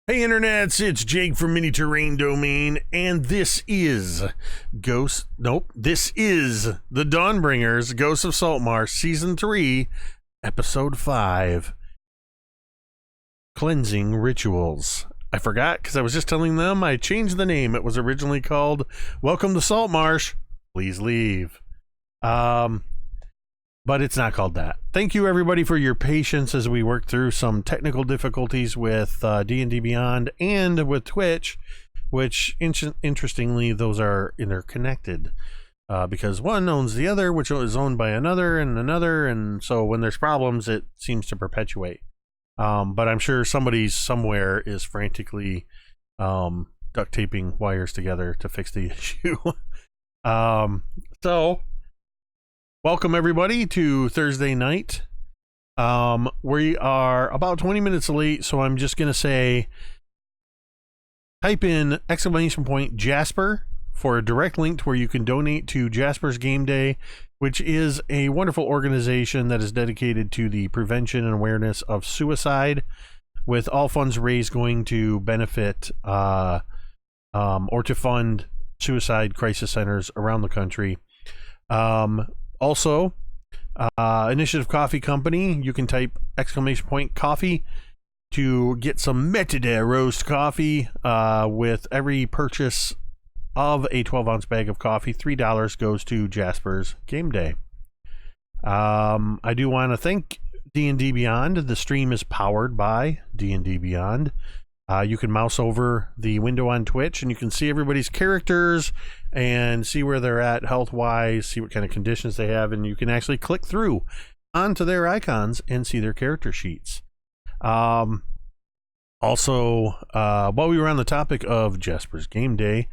Hey internets, it's Jake from Mini Terrain Domain, and this is this is the Dawnbringers, Ghosts of Saltmarsh, Season 3, Episode 5, Cleansing Rituals. I forgot, because I was just telling them I changed the name. It was originally called Welcome to Saltmarsh, Please Leave. But it's not called that. Thank you everybody for your patience as we work through some technical difficulties with D&D Beyond and with Twitch, which interestingly those are interconnected because one owns the other, which is owned by another, and so when there's problems it seems to perpetuate. But I'm sure somebody somewhere is frantically duct taping wires together to fix the issue. So welcome everybody to Thursday night. We are about 20 minutes late, so I'm just going to say type in !Jasper for a direct link to where you can donate to Jasper's Game Day, which is a wonderful organization that is dedicated to the prevention and awareness of suicide, with all funds raised going to benefit or to fund suicide crisis centers around the country. Also, Initiative Coffee Company, you can type !Coffee to get some Metadata roast coffee. With every purchase of a 12-ounce bag of coffee, $3 goes to Jasper's Game Day. I do want to thank D&D Beyond. The stream is powered by D&D Beyond. You can mouse over the window on Twitch and you can see everybody's characters and see where they're at health-wise, see what kind of conditions they have, and you can actually click through onto their icons and see their character sheets. Also, while we were on the topic of Jasper's Game Day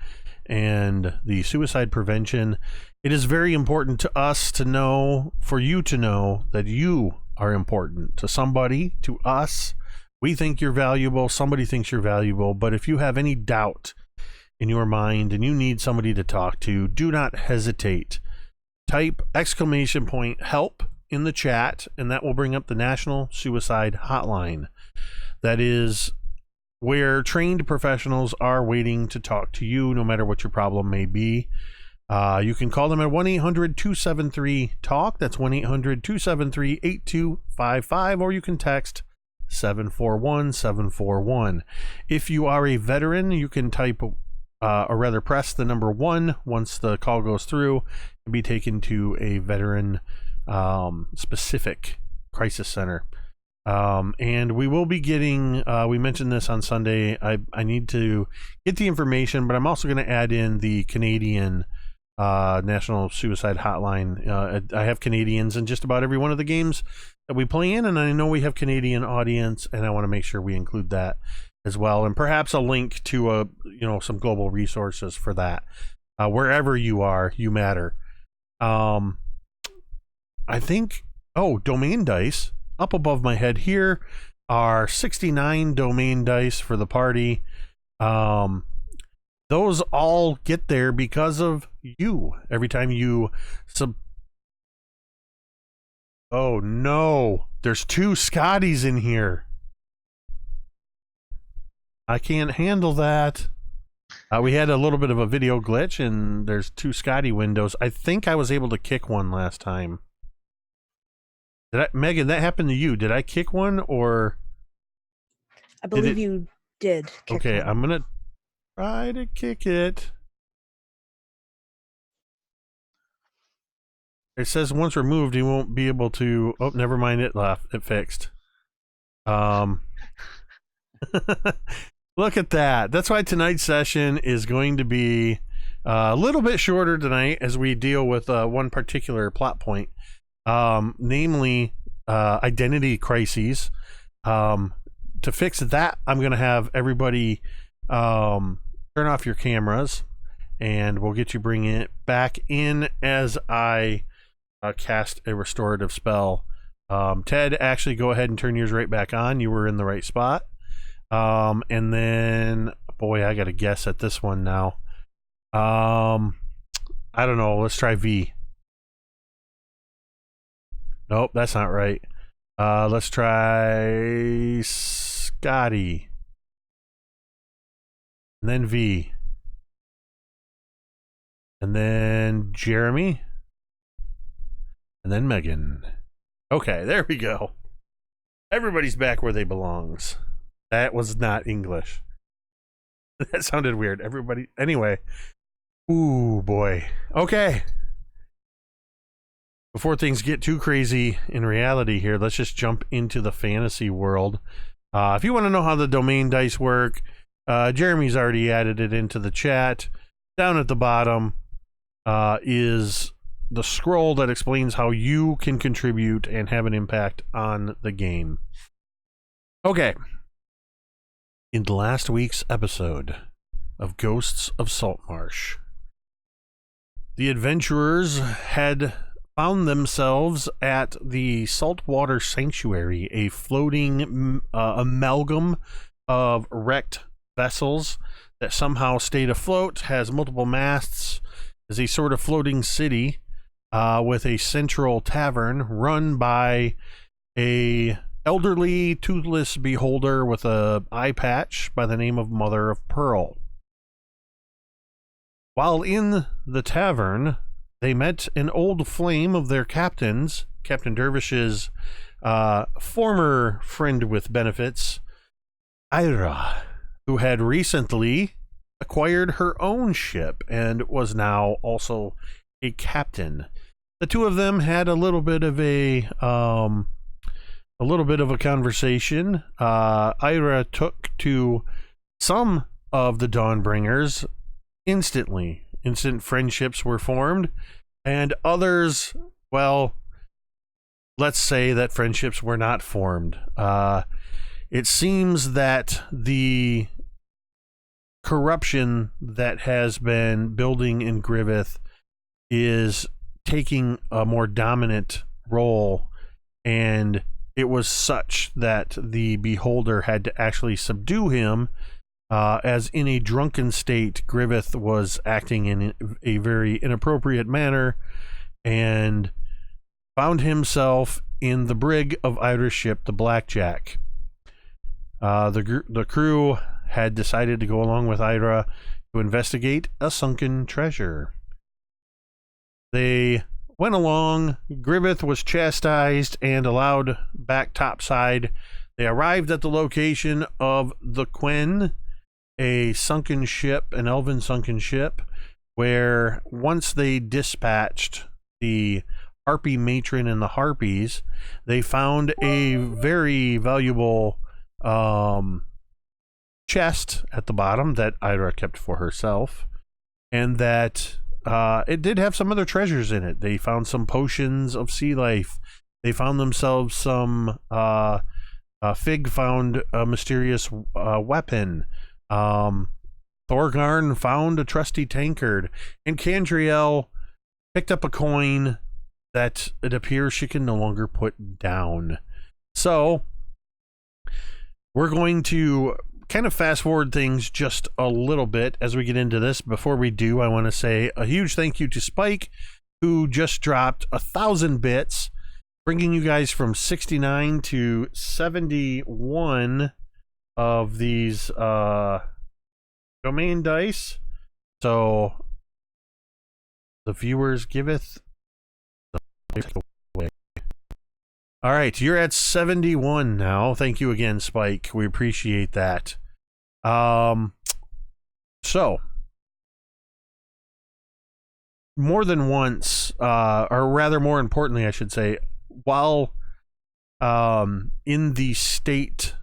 and the suicide prevention, it is very important to us to know, for you to know, that you are important to somebody, to us. We think you're valuable, somebody thinks you're valuable, but if you have any doubt in your mind and you need somebody to talk to, do not hesitate. Type !Help in the chat, and that will bring up the National Suicide Hotline. That is where trained professionals are waiting to talk to you, no matter what your problem may be. You can call them at 1-800-273-TALK. That's 1-800-273-8255, or you can text 741-741. If you are a veteran, you can type or rather press the number 1 once the call goes through and be taken to a veteran specific crisis center. And we will be getting, we mentioned this on Sunday, I need to get the information, but I'm also going to add in the Canadian National Suicide Hotline. I have Canadians in just about every one of the games that we play in, and I know we have Canadian audience, and I want to make sure we include that as well, and perhaps a link to some global resources for that. Wherever you are, you matter. I think domain dice up above my head here are 69 domain dice for the party. Those all get there because of you. Every time you oh no, there's 2 Scotties in here. I can't handle that. We had a little bit of a video glitch and there's 2 Scotty windows. I think I was able to kick one last time. Megan, that happened to you. Did I kick one, or? I believe you did kick okay, one. I'm going to try to kick it. It says once removed, you won't be able to. Oh, never mind. It left. It fixed. Look at that. That's why tonight's session is going to be a little bit shorter tonight as we deal with one particular plot point, namely identity crises. To fix that, I'm going to have everybody turn off your cameras, and we'll get you bringing it back in as I cast a restorative spell. Ted, actually go ahead and turn yours right back on. You were in the right spot. And then, boy, I got to guess at this one now. I don't know. Let's try V. Nope, that's not right. Let's try Scotty. and then V, and then Jeremy, and then Megan. Okay, there we go. Everybody's back where they belongs. That was not English. That sounded weird. Everybody. Anyway. Ooh, boy. Okay. Before things get too crazy in reality here, let's just jump into the fantasy world. If you want to know how the domain dice work, Jeremy's already added it into the chat. Down at the bottom is the scroll that explains how you can contribute and have an impact on the game. Okay. In last week's episode of Ghosts of Saltmarsh, the adventurers had found themselves at the Saltwater Sanctuary, a floating amalgam of wrecked vessels that somehow stayed afloat, has multiple masts, is a sort of floating city with a central tavern run by a elderly, toothless beholder with a eye patch by the name of Mother of Pearl. While in the tavern, they met an old flame of their captain's, Captain Dervish's former friend with benefits, Ira, who had recently acquired her own ship and was now also a captain. The two of them had a little bit of a conversation. Ira took to some of the Dawnbringers instantly. Instant friendships were formed, and others, well, let's say that friendships were not formed. It seems that the corruption that has been building in Griveth is taking a more dominant role, and it was such that the beholder had to actually subdue him, as in a drunken state, Griveth was acting in a very inappropriate manner and found himself in the brig of Ira's ship, the Blackjack. The crew had decided to go along with Ira to investigate a sunken treasure. They went along. Griveth was chastised and allowed back topside. They arrived at the location of the Quen, a sunken ship, an elven sunken ship, where once they dispatched the Harpy matron and the Harpies, they found a very valuable chest at the bottom that Ira kept for herself, and that it did have some other treasures in it. They found some potions of sea life. They found themselves some Fig found a mysterious weapon. Thorgarn found a trusty tankard, and Cantriel picked up a coin that it appears she can no longer put down. So we're going to kind of fast forward things just a little bit as we get into this. Before we do, I want to say a huge thank you to Spike, who just dropped 1,000 bits, bringing you guys from 69 to 71 of these domain dice. So the viewers giveth the way. All right, you're at 71 now. Thank you again, Spike. We appreciate that. So more than once, or rather more importantly, I should say, while in the state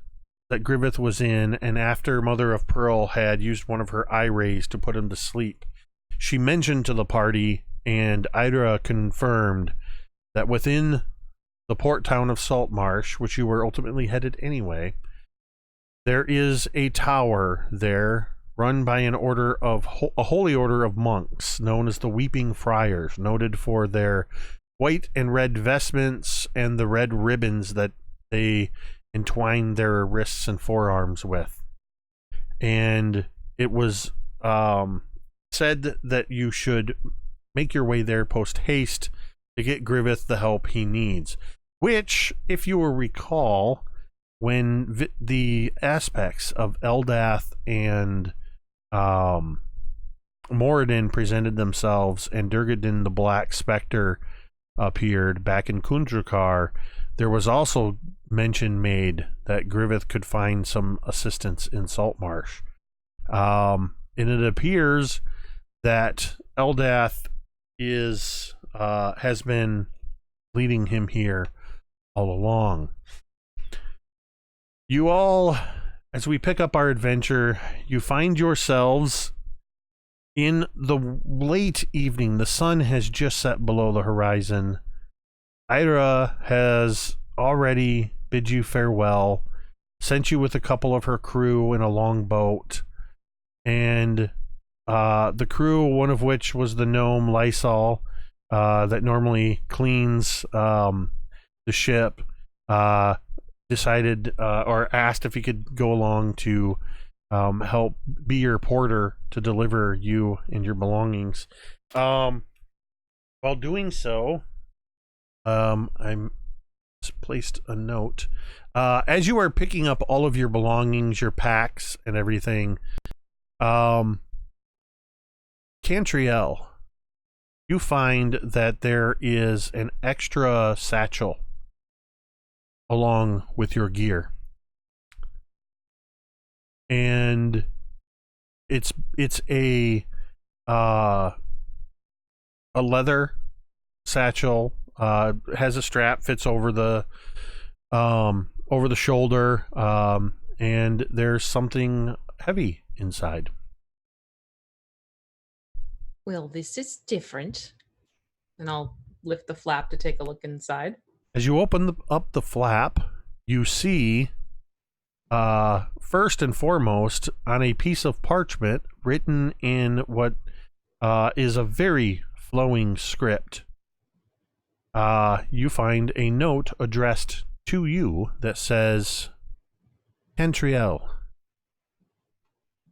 that Griveth was in, and after Mother of Pearl had used one of her eye rays to put him to sleep, she mentioned to the party, and Ira confirmed, that within the port town of Saltmarsh, which you were ultimately headed anyway, there is a tower there run by an order of a holy order of monks known as the Weeping Friars, noted for their white and red vestments and the red ribbons that they entwined their wrists and forearms with. And it was said that you should make your way there post haste to get Griveth the help he needs, which, if you will recall, when the aspects of Eldath and Moradin presented themselves and Durgadin the Black Spectre appeared back in Kundrakar, there was also mention made that Griveth could find some assistance in Saltmarsh. And it appears that Eldath has been leading him here all along. You all, as we pick up our adventure, you find yourselves in the late evening. The sun has just set below the horizon. Ira has already bid you farewell, sent you with a couple of her crew in a long boat, and the crew, one of which was the gnome Lysol, that normally cleans the ship, decided or asked if he could go along to help be your porter to deliver you and your belongings. While doing so, I'm placed a note. As you are picking up all of your belongings, your packs and everything, Cantriel, you find that there is an extra satchel along with your gear. And it's a leather satchel, has a strap, fits over the shoulder, and there's something heavy inside. Well, this is different. And I'll lift the flap to take a look inside. As you open up the flap, you see, first and foremost, on a piece of parchment written in what is a very flowing script, you find a note addressed to you that says, Cantriel,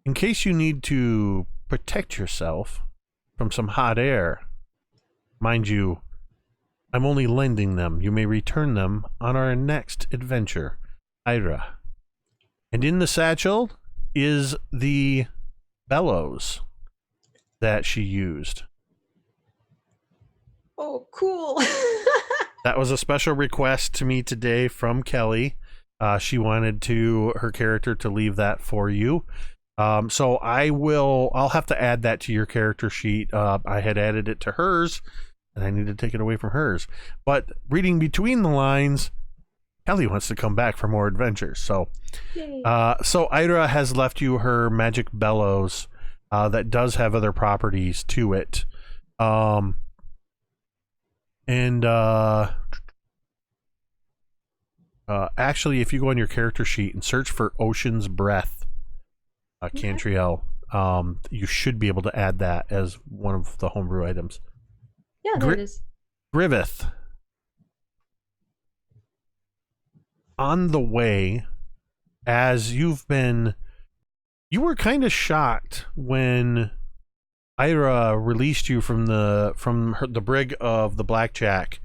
in case you need to protect yourself from some hot air, mind you, I'm only lending them. You may return them on our next adventure, Ira. And in the satchel is the bellows that she used. Oh, cool. That was a special request to me today from Kelly. She wanted her character to leave that for you. So I'll have to add that to your character sheet. I had added it to hers, and I need to take it away from hers. But reading between the lines, Kelly wants to come back for more adventures. So, so Ira has left you her magic bellows that does have other properties to it. Actually, if you go on your character sheet and search for Ocean's Breath, Cantriel, you should be able to add that as one of the homebrew items. Yeah, there it is. Griveth, on the way, as you were kind of shocked when Ira released you from the brig of the Blackjack,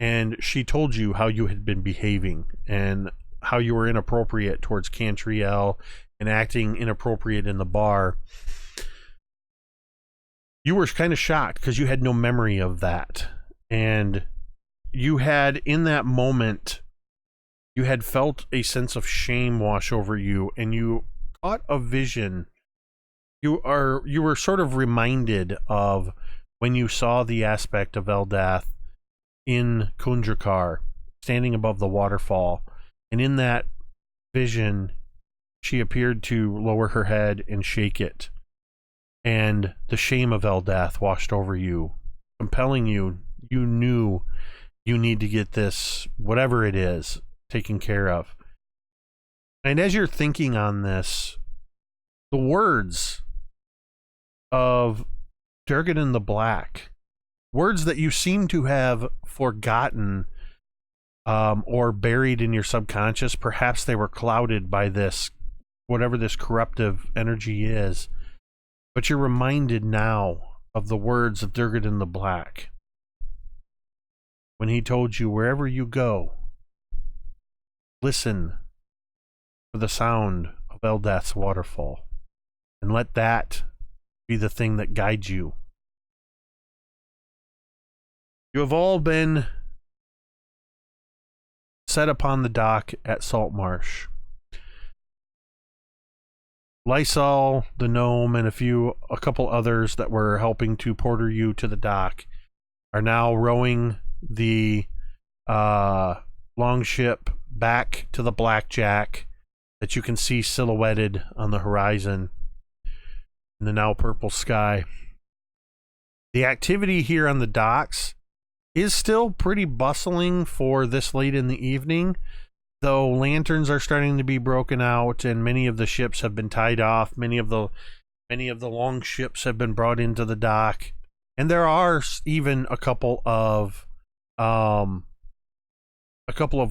and she told you how you had been behaving and how you were inappropriate towards Cantriel and acting inappropriate in the bar. You were kind of shocked because you had no memory of that. And you had, in that moment, you had felt a sense of shame wash over you, and you caught a vision. You were sort of reminded of when you saw the aspect of Eldath in Kundrakar, standing above the waterfall. And in that vision, she appeared to lower her head and shake it. And the shame of Eldath washed over you, compelling you. You knew you need to get this, whatever it is, taken care of. And as you're thinking on this, the words of Durgadin the Black, words that you seem to have forgotten or buried in your subconscious, perhaps they were clouded by this, whatever this corruptive energy is, but you're reminded now of the words of Durgadin the Black when he told you, wherever you go, listen for the sound of Eldath's waterfall. and let that be the thing that guides you. You have all been set upon the dock at Saltmarsh. Lysol, the gnome, and a couple others that were helping to porter you to the dock are now rowing the longship back to the Blackjack that you can see silhouetted on the horizon in the now purple sky. The activity here on the docks is still pretty bustling for this late in the evening, though lanterns are starting to be broken out and many of the ships have been tied off. Many of the long ships have been brought into the dock, and there are even a couple of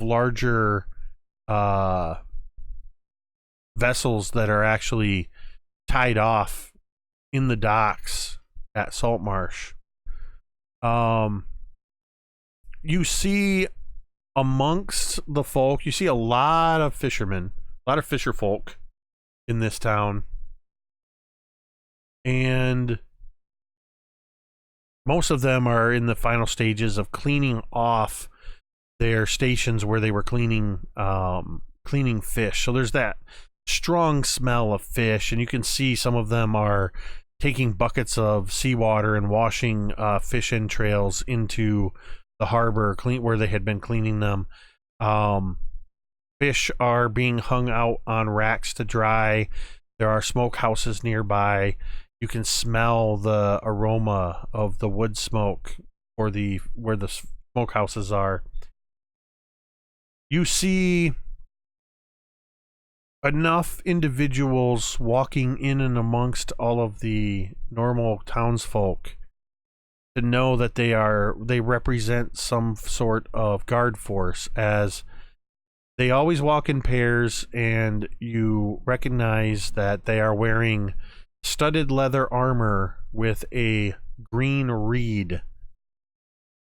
larger vessels that are actually tied off in the docks at Saltmarsh. You see amongst the folk, you see a lot of fishermen, a lot of fisher folk in this town, and most of them are in the final stages of cleaning off their stations where they were cleaning fish. So there's that strong smell of fish, and you can see some of them are taking buckets of seawater and washing fish entrails into the harbor where they had been cleaning them. Fish are being hung out on racks to dry. There are smokehouses nearby. You can smell the aroma of the wood smoke where the smokehouses are. You see enough individuals walking in and amongst all of the normal townsfolk to know that they represent some sort of guard force, as they always walk in pairs, and you recognize that they are wearing studded leather armor with a green reed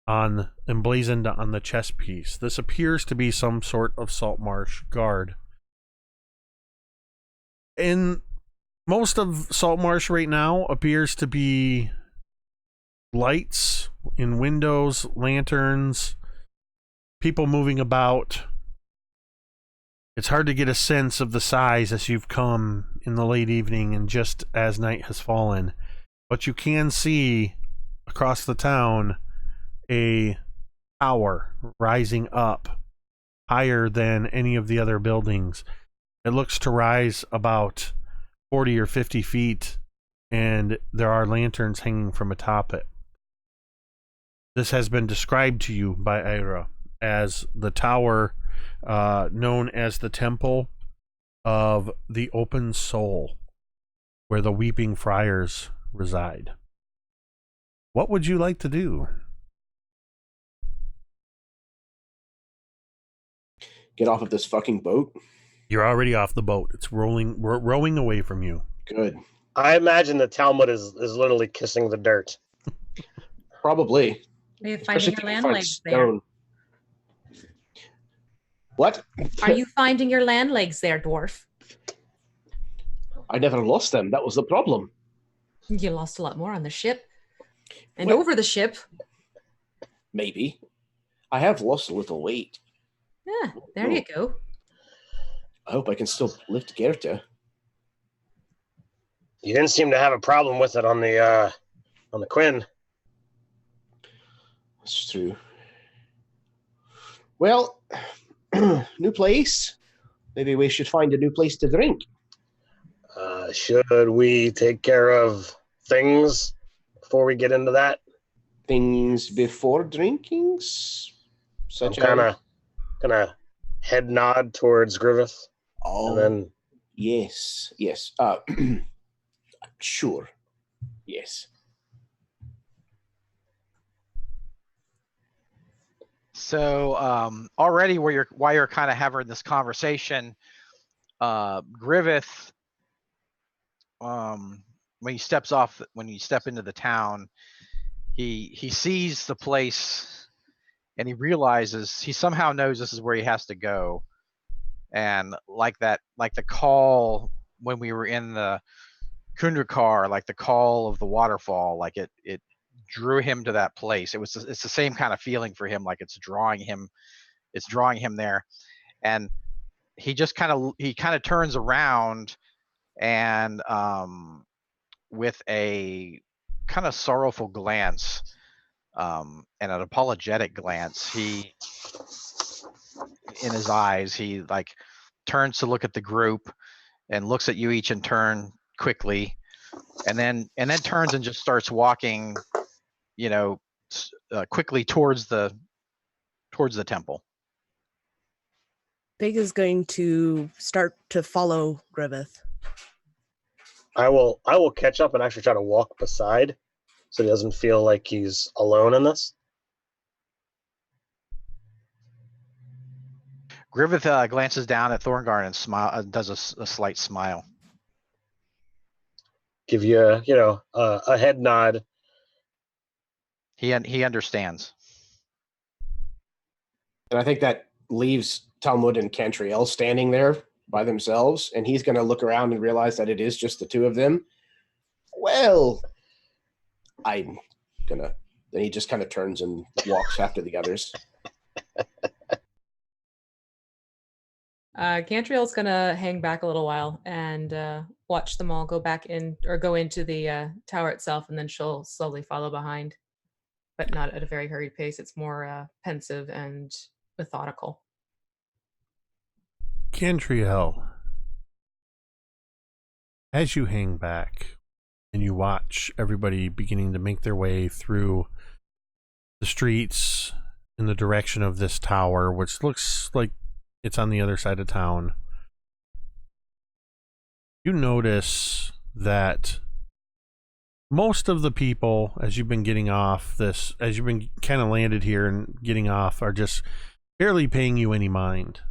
emblazoned on the chest piece. This appears to be some sort of Saltmarsh guard. And most of Saltmarsh right now appears to be lights in windows, lanterns, people moving about. It's hard to get a sense of the size as you've come in the late evening and just as night has fallen. But you can see across the town a tower rising up higher than any of the other buildings. It looks to rise about 40 or 50 feet, and there are lanterns hanging from atop it. This has been described to you by Ira as the tower known as the Temple of the Open Soul, where the Weeping Friars reside. What would you like to do? Get off of this fucking boat. You're already off the boat. It's rowing away from you. Good. I imagine the Talmud is literally kissing the dirt. Probably. Are you finding your land legs there? Stone. What? Are you finding your land legs there, dwarf? I never lost them. That was the problem. You lost a lot more on the ship and Well- over the ship. Maybe. I have lost a little weight. Yeah, there you go. I hope I can still lift Gerta. You didn't seem to have a problem with it on the Quinn. That's true. Well, new place. Maybe we should find a new place to drink. Should we take care of things before we get into that? Things before drinkings? Such I'm gonna head nod towards Griveth. Oh, And then yes. Sure. Yes. So already while you're kind of having this conversation, Griveth, when he step into the town, he sees the place and he realizes, he somehow knows this is where he has to go. And like the call when we were in the Kundrakar, like the call of the waterfall, like it drew him to that place. It's the same kind of feeling for him, like it's drawing him there. And he kind of turns around and with a kind of sorrowful glance and an apologetic glance, he in his eyes, he like turns to look at the group and looks at you each in turn quickly, and then turns and just starts walking, quickly towards the temple. Big is going to start to follow Griveth. I will catch up and actually try to walk beside, so he doesn't feel like he's alone in this. Griveth glances down at Thorgarn and does a slight smile. Give you a head nod. He understands. And I think that leaves Talmud and Cantriel standing there by themselves, and he's going to look around and realize that it is just the two of them. Well, I'm gonna. Then he just kind of turns and walks after the others. Cantriel's gonna hang back a little while and watch them all go back in or go into the tower itself, and then she'll slowly follow behind, but not at a very hurried pace. It's more pensive and methodical. Cantriel, as you hang back and you watch everybody beginning to make their way through the streets in the direction of this tower, which looks like it's on the other side of town, you notice that most of the people, as you've been getting off this, as you've been kind of landed here and getting off, are just barely paying you any mind.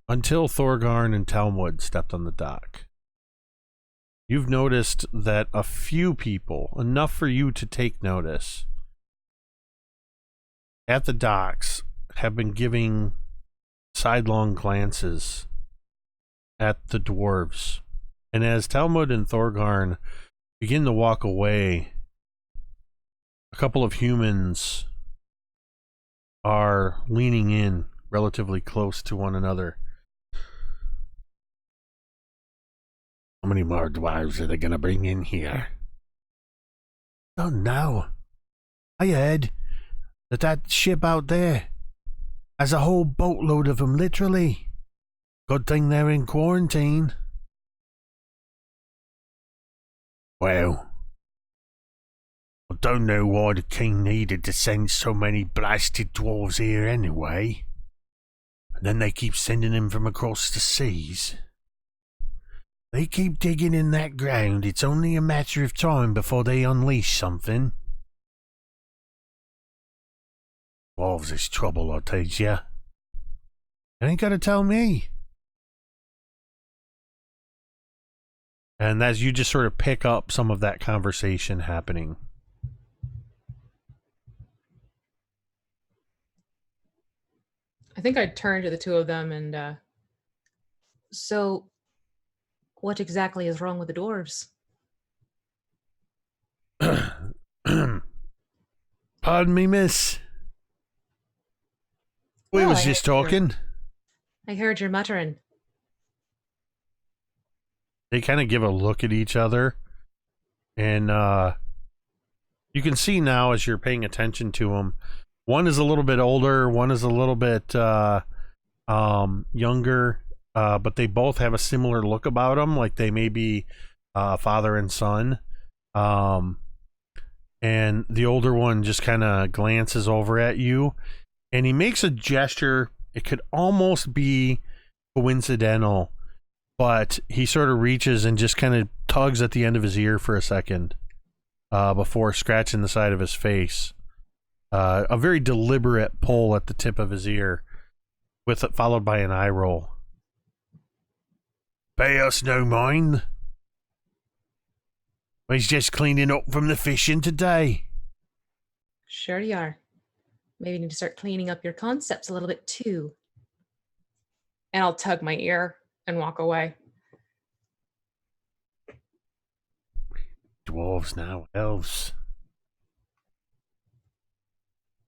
Until Thorgarn and Talmud stepped on the dock. You've noticed that a few people, enough for you to take notice, at the docks have been giving sidelong glances at the dwarves. And as Talmud and Thorgarn begin to walk away, a couple of humans are leaning in relatively close to one another. How many more dwarves are they going to bring in here? Don't know. I heard that ship out there has a whole boatload of them, literally. Good thing they're in quarantine. Well, I don't know why the king needed to send so many blasted dwarves here anyway. And then they keep sending them from across the seas. They keep digging in that ground. It's only a matter of time before they unleash something. Dwarves is trouble, I tell ya. You ain't gotta tell me. And as you just sort of pick up some of that conversation happening. I think I'd turn to the two of them and so what exactly is wrong with the dwarves? Pardon me, miss. We Well, was just talking. I heard you're muttering. They kind of give a look at each other. And you can see now as you're paying attention to them, one is a little bit older, one is a little bit younger, but they both have a similar look about them, like they may be father and son. And the older one just kind of glances over at you, and he makes a gesture. It could almost be coincidental, but he sort of reaches and just kind of tugs at the end of his ear for a second before scratching the side of his face. A very deliberate pull at the tip of his ear, with it followed by an eye roll. Pay us no mind. He's just cleaning up from the fishing today. Sure you are. Maybe you need to start cleaning up your concepts a little bit too. And I'll tug my ear and walk away. dwarves now, elves.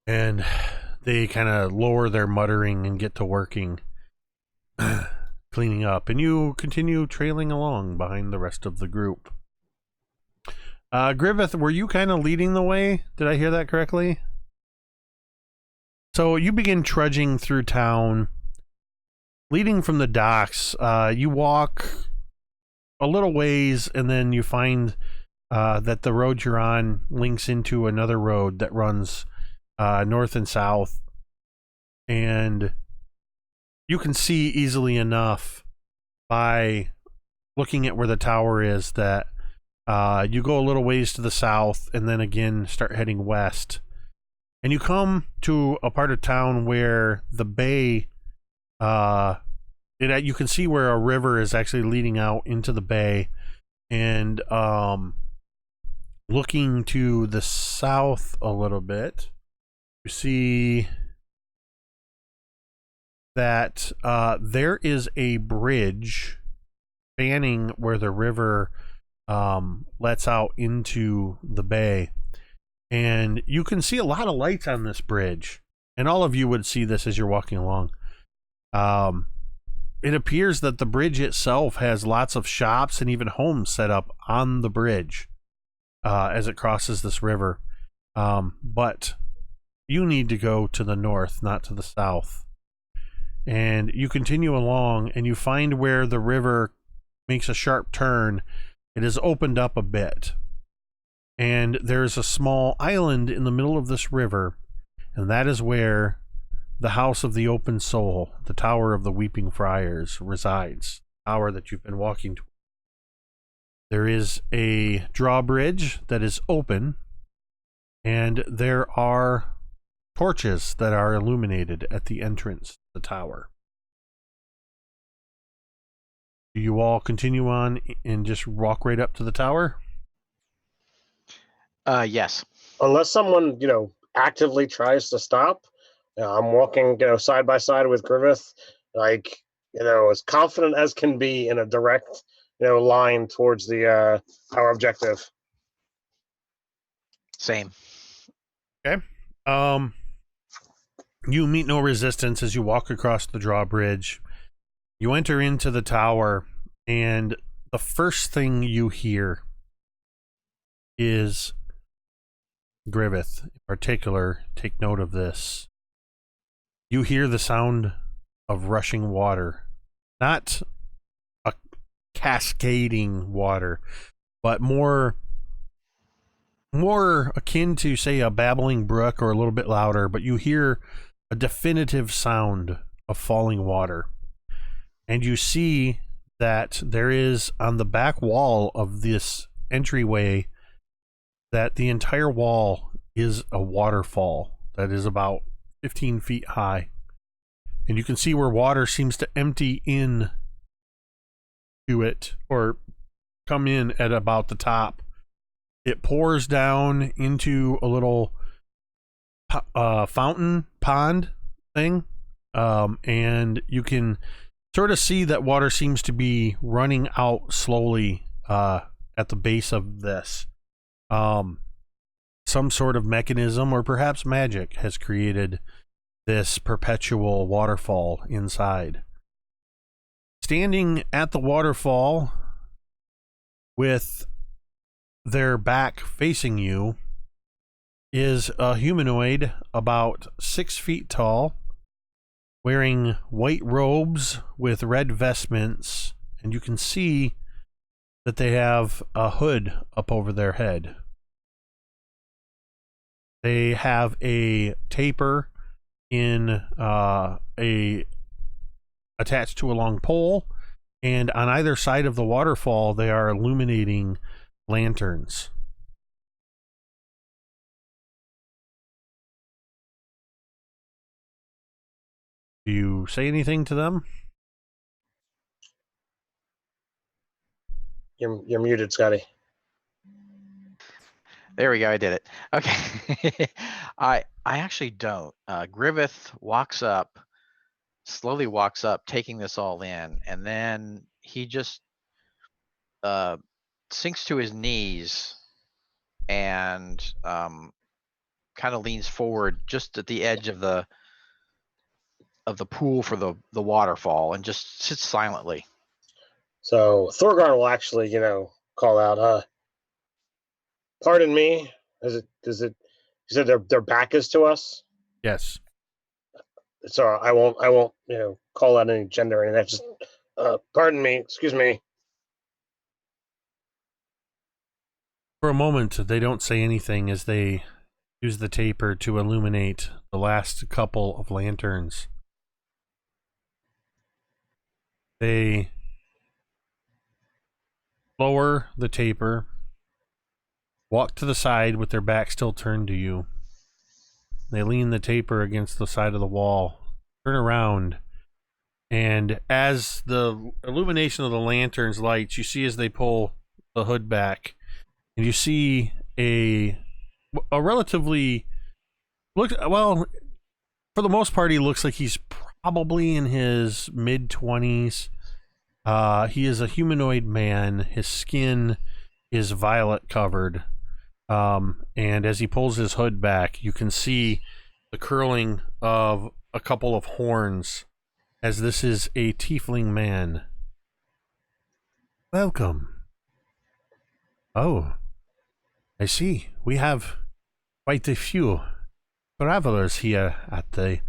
And they kind of lower their muttering and get to working, cleaning up. And you continue trailing along behind the rest of the group. Griveth, were you kind of leading the way? Did I hear that correctly? So you begin trudging through town. Leading from the docks, you walk a little ways, and then you find that the road you're on links into another road that runs north and south. And you can see easily enough by looking at where the tower is that you go a little ways to the south and then again start heading west. And you come to a part of town where the bay, you can see where a river is actually leading out into the bay. And looking to the south a little bit, you see that there is a bridge spanning where the river lets out into the bay. And you can see a lot of lights on this bridge. And all of you would see this as you're walking along. It appears that the bridge itself has lots of shops and even homes set up on the bridge as it crosses this river. But you need to go to the north, not to the south. And you continue along and you find where the river makes a sharp turn. It has opened up a bit. And there's a small island in the middle of this river, and that is where the House of the Open Soul, the Tower of the Weeping Friars, resides. The tower that you've been walking to. There is a drawbridge that is open, and there are torches that are illuminated at the entrance to the tower. Do you all continue on and just walk right up to the tower? Yes. Unless someone, actively tries to stop, I'm walking, side by side with Griveth, as confident as can be in a direct, line towards the our objective. Same. Okay. You meet no resistance as you walk across the drawbridge. You enter into the tower, and the first thing you hear is Griveth, in particular, take note of this. You hear the sound of rushing water. Not a cascading water, but more akin to, say, a babbling brook or a little bit louder, but you hear a definitive sound of falling water. And you see that there is on the back wall of this entryway that the entire wall is a waterfall that is about 15 feet high. And you can see where water seems to empty in to it or come in at about the top. It pours down into a little fountain pond thing. And you can sort of see that water seems to be running out slowly at the base of this. Some sort of mechanism or perhaps magic has created this perpetual waterfall inside. Standing at the waterfall with their back facing you is a humanoid about 6 feet tall, wearing white robes with red vestments, and you can see that they have a hood up over their head. They have a taper in attached to a long pole, and on either side of the waterfall they are illuminating lanterns. Do you say anything to them? You're muted, Scotty. There we go. I did it. Okay. I actually don't. Griveth slowly walks up, taking this all in, and then he just sinks to his knees and kind of leans forward just at the edge of the pool for the waterfall and just sits silently. So Thorgarn will actually, call out, pardon me. Is it, you said their back is to us? Yes. It's all right. I won't, call out any gender or anything. Just, pardon me, excuse me. For a moment, they don't say anything as they use the taper to illuminate the last couple of lanterns. They lower the taper, walk to the side with their back still turned to you. They lean the taper against the side of the wall, turn around, and as the illumination of the lanterns lights, you see as they pull the hood back, and you see a relatively for the most part, he looks like he's probably in his mid-20s. He is a humanoid man. His skin is violet colored. And as he pulls his hood back, you can see the curling of a couple of horns, as this is a tiefling man. Welcome. Oh, I see. We have quite a few travelers here at the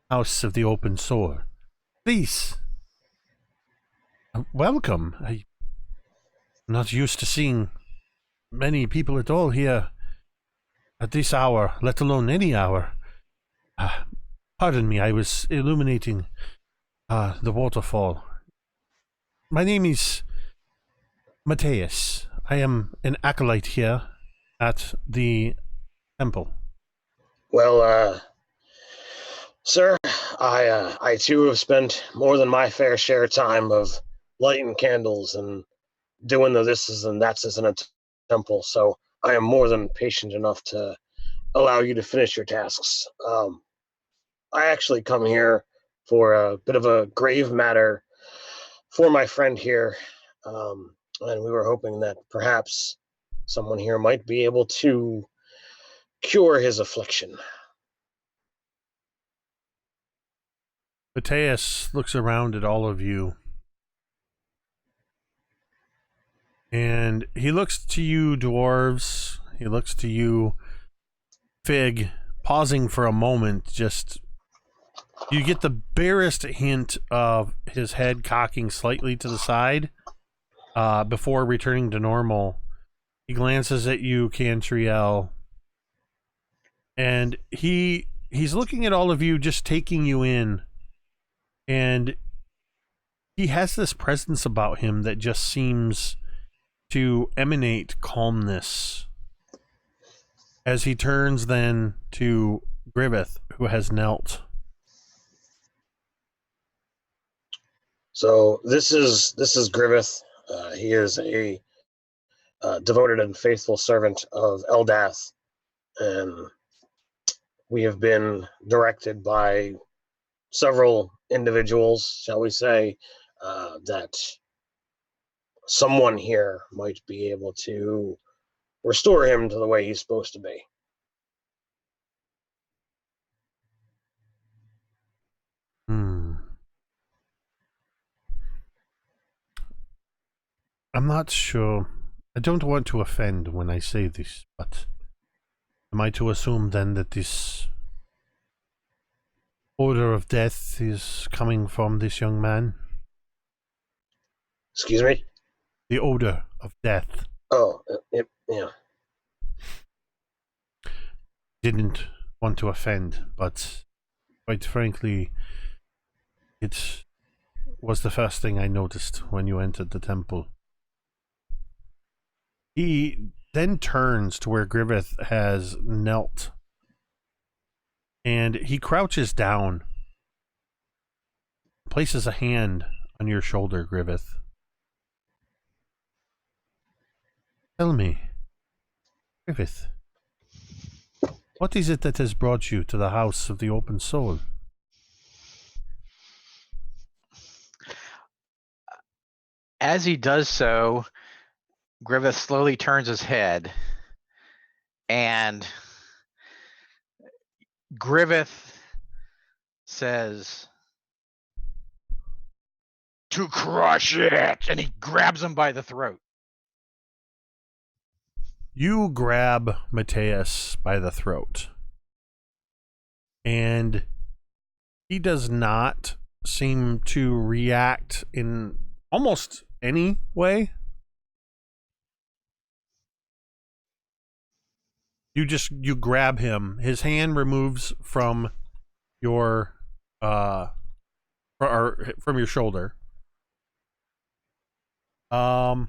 House of the Open Soul. Please, welcome. I'm not used to seeing many people at all here at this hour, let alone any hour. Pardon me, I was illuminating the waterfall. My name is Matthias. I am an acolyte here at the temple. Well, sir, I too have spent more than my fair share of time of lighting candles and doing the thises and thatses in a temple, so I am more than patient enough to allow you to finish your tasks. I actually come here for a bit of a grave matter for my friend here, and we were hoping that perhaps someone here might be able to cure his affliction. Matthias looks around at all of you, and he looks to you, dwarves. He looks to you, Fig, pausing for a moment. Just you get the barest hint of his head cocking slightly to the side before returning to normal. He glances at you, Cantriel, and he's looking at all of you, just taking you in. And he has this presence about him that just seems to emanate calmness. As he turns then to Griveth, who has knelt. So this is Griveth. He is a devoted and faithful servant of Eldath, and we have been directed by several individuals, shall we say, that someone here might be able to restore him to the way he's supposed to be. I'm not sure. I don't want to offend when I say this, but am I to assume then that this odor of death is coming from this young man? Excuse me? The odor of death. Oh, yeah. Didn't want to offend, but quite frankly, it was the first thing I noticed when you entered the temple. He then turns to where Griveth has knelt, and he crouches down, places a hand on your shoulder, Griveth. Tell me, Griveth, what is it that has brought you to the House of the Open Soul? As he does so, Griveth slowly turns his head And Griveth says, "To crush it!" And he grabs him by the throat. You grab Mateus by the throat. And he does not seem to react in almost any way. You grab him. His hand removes from your or from your shoulder. I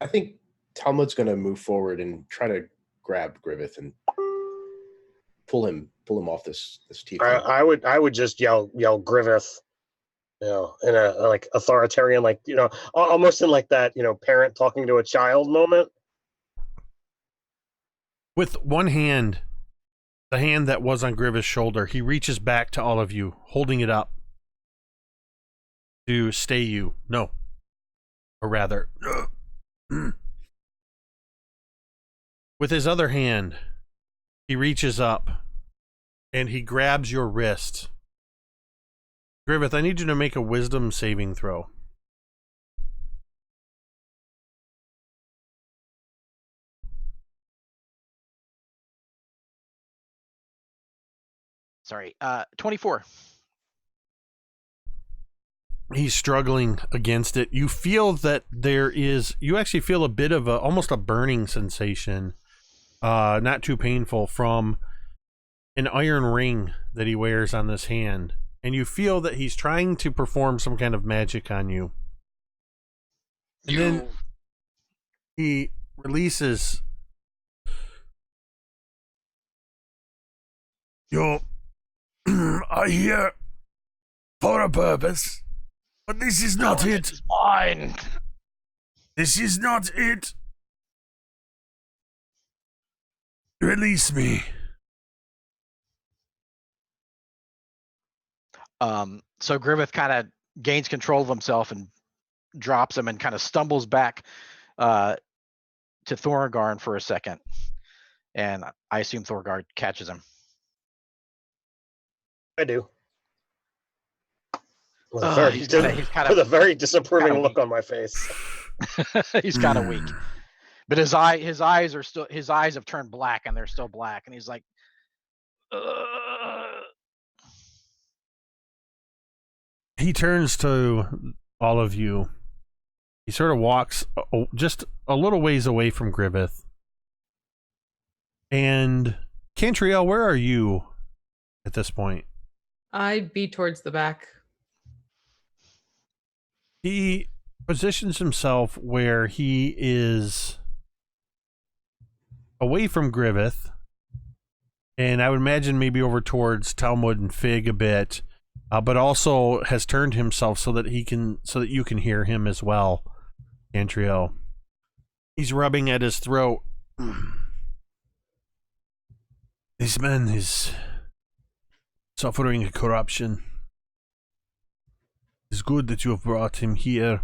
think Talmud's going to move forward and try to grab Griveth and pull him off this tiefling. I would just yell Griveth, in a like authoritarian, like, almost in like that, parent talking to a child moment. With one hand, the hand that was on Griveth's shoulder, he reaches back to all of you, holding it up to stay you. No. Or rather, with his other hand, he reaches up and he grabs your wrist. Griveth, I need you to make a wisdom saving throw. Sorry, 24. He's struggling against it. You feel that you actually feel a bit of almost a burning sensation, not too painful, from an iron ring that he wears on this hand. And you feel that he's trying to perform some kind of magic on you. And then he releases. You are here for a purpose, but this is not it. It's mine. This is not it. Release me. So Griveth kind of gains control of himself and drops him and kind of stumbles back to Thorgarn for a second. And I assume Thorgarn catches him. I do. With He's a very disapproving look on my face. He's kind of weak. But his eyes have turned black, and they're still black, and he's like, He turns to all of you. He sort of walks just a little ways away from Griveth. And Cantriel, where are you at this point? I'd be towards the back. He positions himself where he is away from Griveth, and I would imagine maybe over towards Talmud and Fig a bit, but also has turned himself so that you can hear him as well. Cantriel. He's rubbing at his throat. This man is suffering a corruption. It's good that you have brought him here.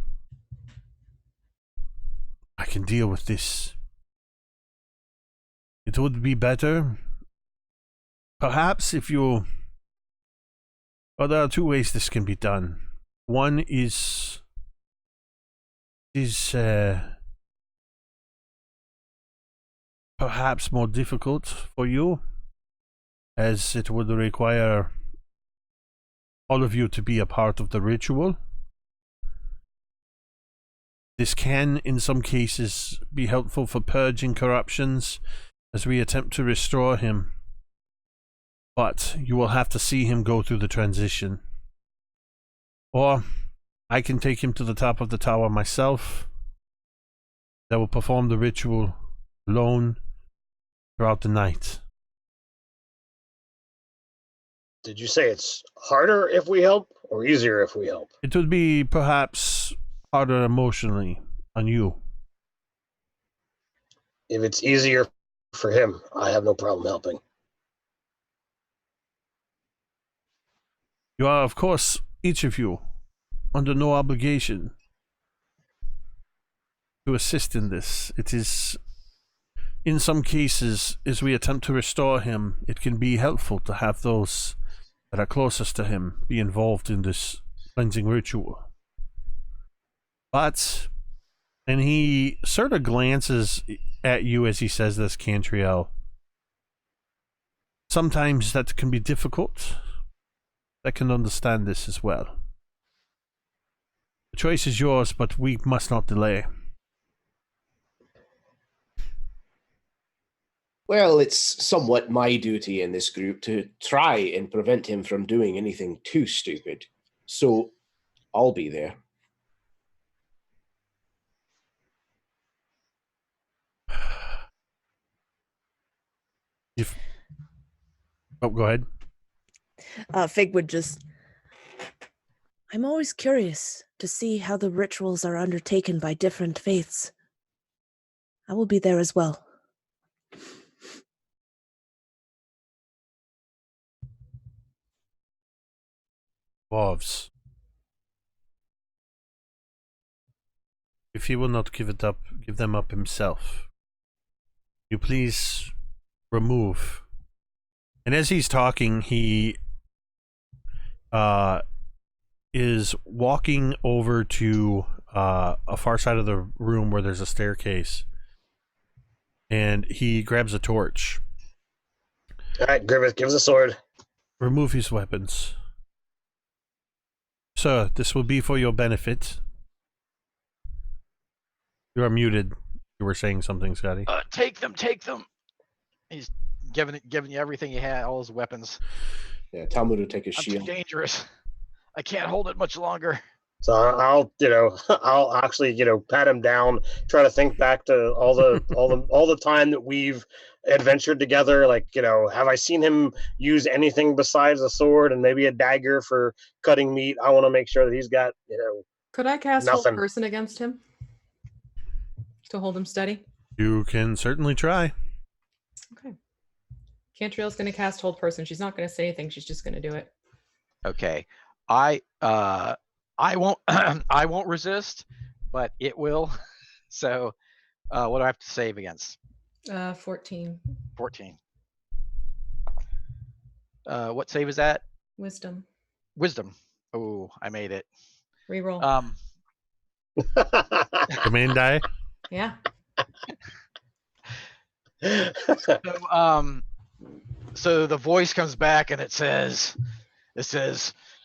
I can deal with this. It would be better, perhaps, if you... Well, there are two ways this can be done. One is perhaps more difficult for you, as it would require all of you to be a part of the ritual. This can, in some cases, be helpful for purging corruptions as we attempt to restore him. But you will have to see him go through the transition. Or I can take him to the top of the tower myself. I will perform the ritual alone throughout the night. Did you say it's harder if we help or easier if we help? It would be perhaps harder emotionally on you. If it's easier for him, I have no problem helping. You are, of course, each of you, under no obligation. to assist in this. It is, in some cases, as we attempt to restore him, it can be helpful to have those that are closest to him be involved in this cleansing ritual. But, and he sort of glances at you as he says this, Cantriel. Sometimes that can be difficult. I can understand this as well. The choice is yours, but we must not delay. Well, it's somewhat my duty in this group to try and prevent him from doing anything too stupid. So, I'll be there. Oh, go ahead. Fig would just... I'm always curious to see how the rituals are undertaken by different faiths. I will be there as well. Dwarves. If he will not give them up himself, you please remove. And as he's talking, he is walking over to a far side of the room where there's a staircase, and he grabs a torch. All right, Griveth, give us a sword. Remove his weapons. Sir, this will be for your benefit. You are muted. You were saying something, Scotty. Take them. He's giving you everything he had, all his weapons. Yeah, Talmud will take his I'm shield. too dangerous. I can't hold it much longer. So I'll actually, pat him down, try to think back to all the time that we've adventured together. Like, have I seen him use anything besides a sword and maybe a dagger for cutting meat? I want to make sure that he's got, Could I cast nothing. hold person against him to hold him steady? You can certainly try. Okay. Cantriel's going to cast hold person. She's not going to say anything. She's just going to do it. Okay. I won't I won't resist, but it will. So what do I have to save against? 14. 14. What save is that? Wisdom. Wisdom. Oh, I made it. Reroll. Command die. Yeah. So the voice comes back and it says,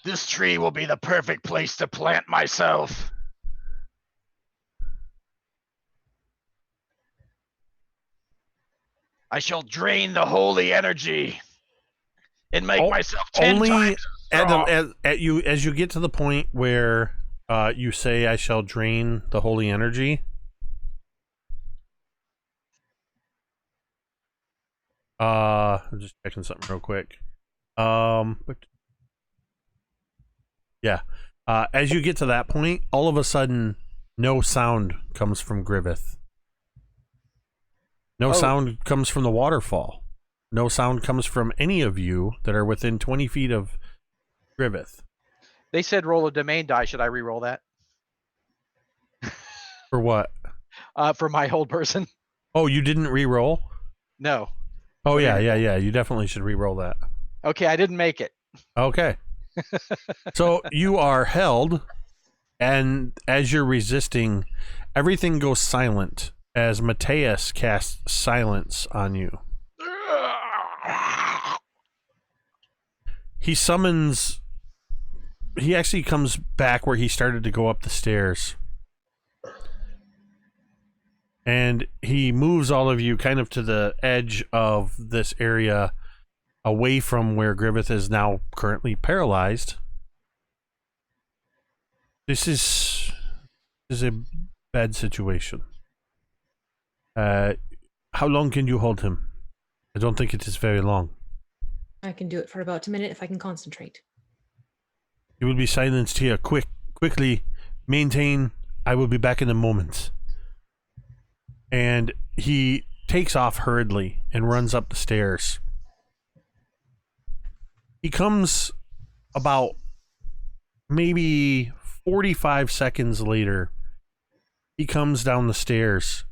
this tree will be the perfect place to plant myself. I shall drain the holy energy and make myself 10 times strong. As you get to the point where you say, I shall drain the holy energy. I'm just checking something real quick. Yeah. As you get to that point, all of a sudden, no sound comes from Griveth. No sound comes from the waterfall. No sound comes from any of you that are within 20 feet of Griveth. They said roll a domain die. Should I re-roll that? For what? For my hold person. Oh, you didn't re-roll? No. Oh, yeah. You definitely should re-roll that. Okay, I didn't make it. Okay. So you are held, and as you're resisting, everything goes silent as Mateus casts silence on you. He actually comes back where he started to go up the stairs. And he moves all of you kind of to the edge of this area, away from where Griveth is now currently paralyzed. This is a bad situation. How long can you hold him? I don't think it is very long. I can do it for about a minute if I can concentrate. You will be silenced here. Quickly maintain. I will be back in a moment. And he takes off hurriedly and runs up the stairs. He comes about maybe 45 seconds later he comes down the stairs,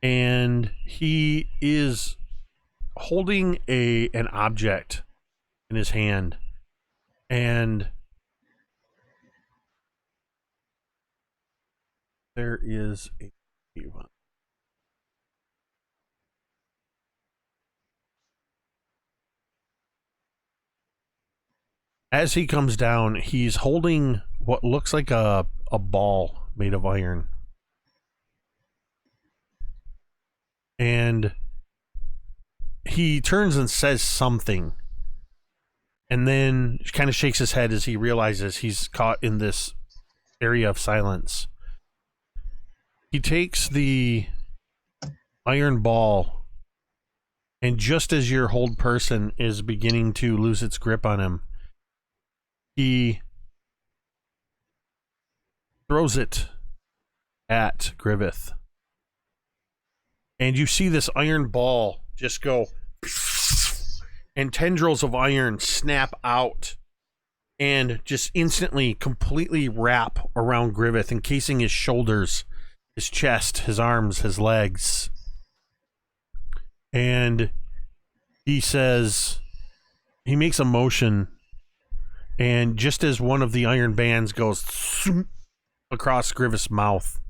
and he is holding an object in his hand, and there is a as he comes down, he's holding what looks like a ball made of iron. And he turns and says something, and then kind of shakes his head as he realizes he's caught in this area of silence. He takes the iron ball, and just as your hold person is beginning to lose its grip on him, he throws it at Griveth. And you see this iron ball just go, and tendrils of iron snap out and just instantly completely wrap around Griveth, encasing his shoulders, his chest, his arms, his legs. And he says, he makes a motion, and just as one of the iron bands goes across Griveth's mouth,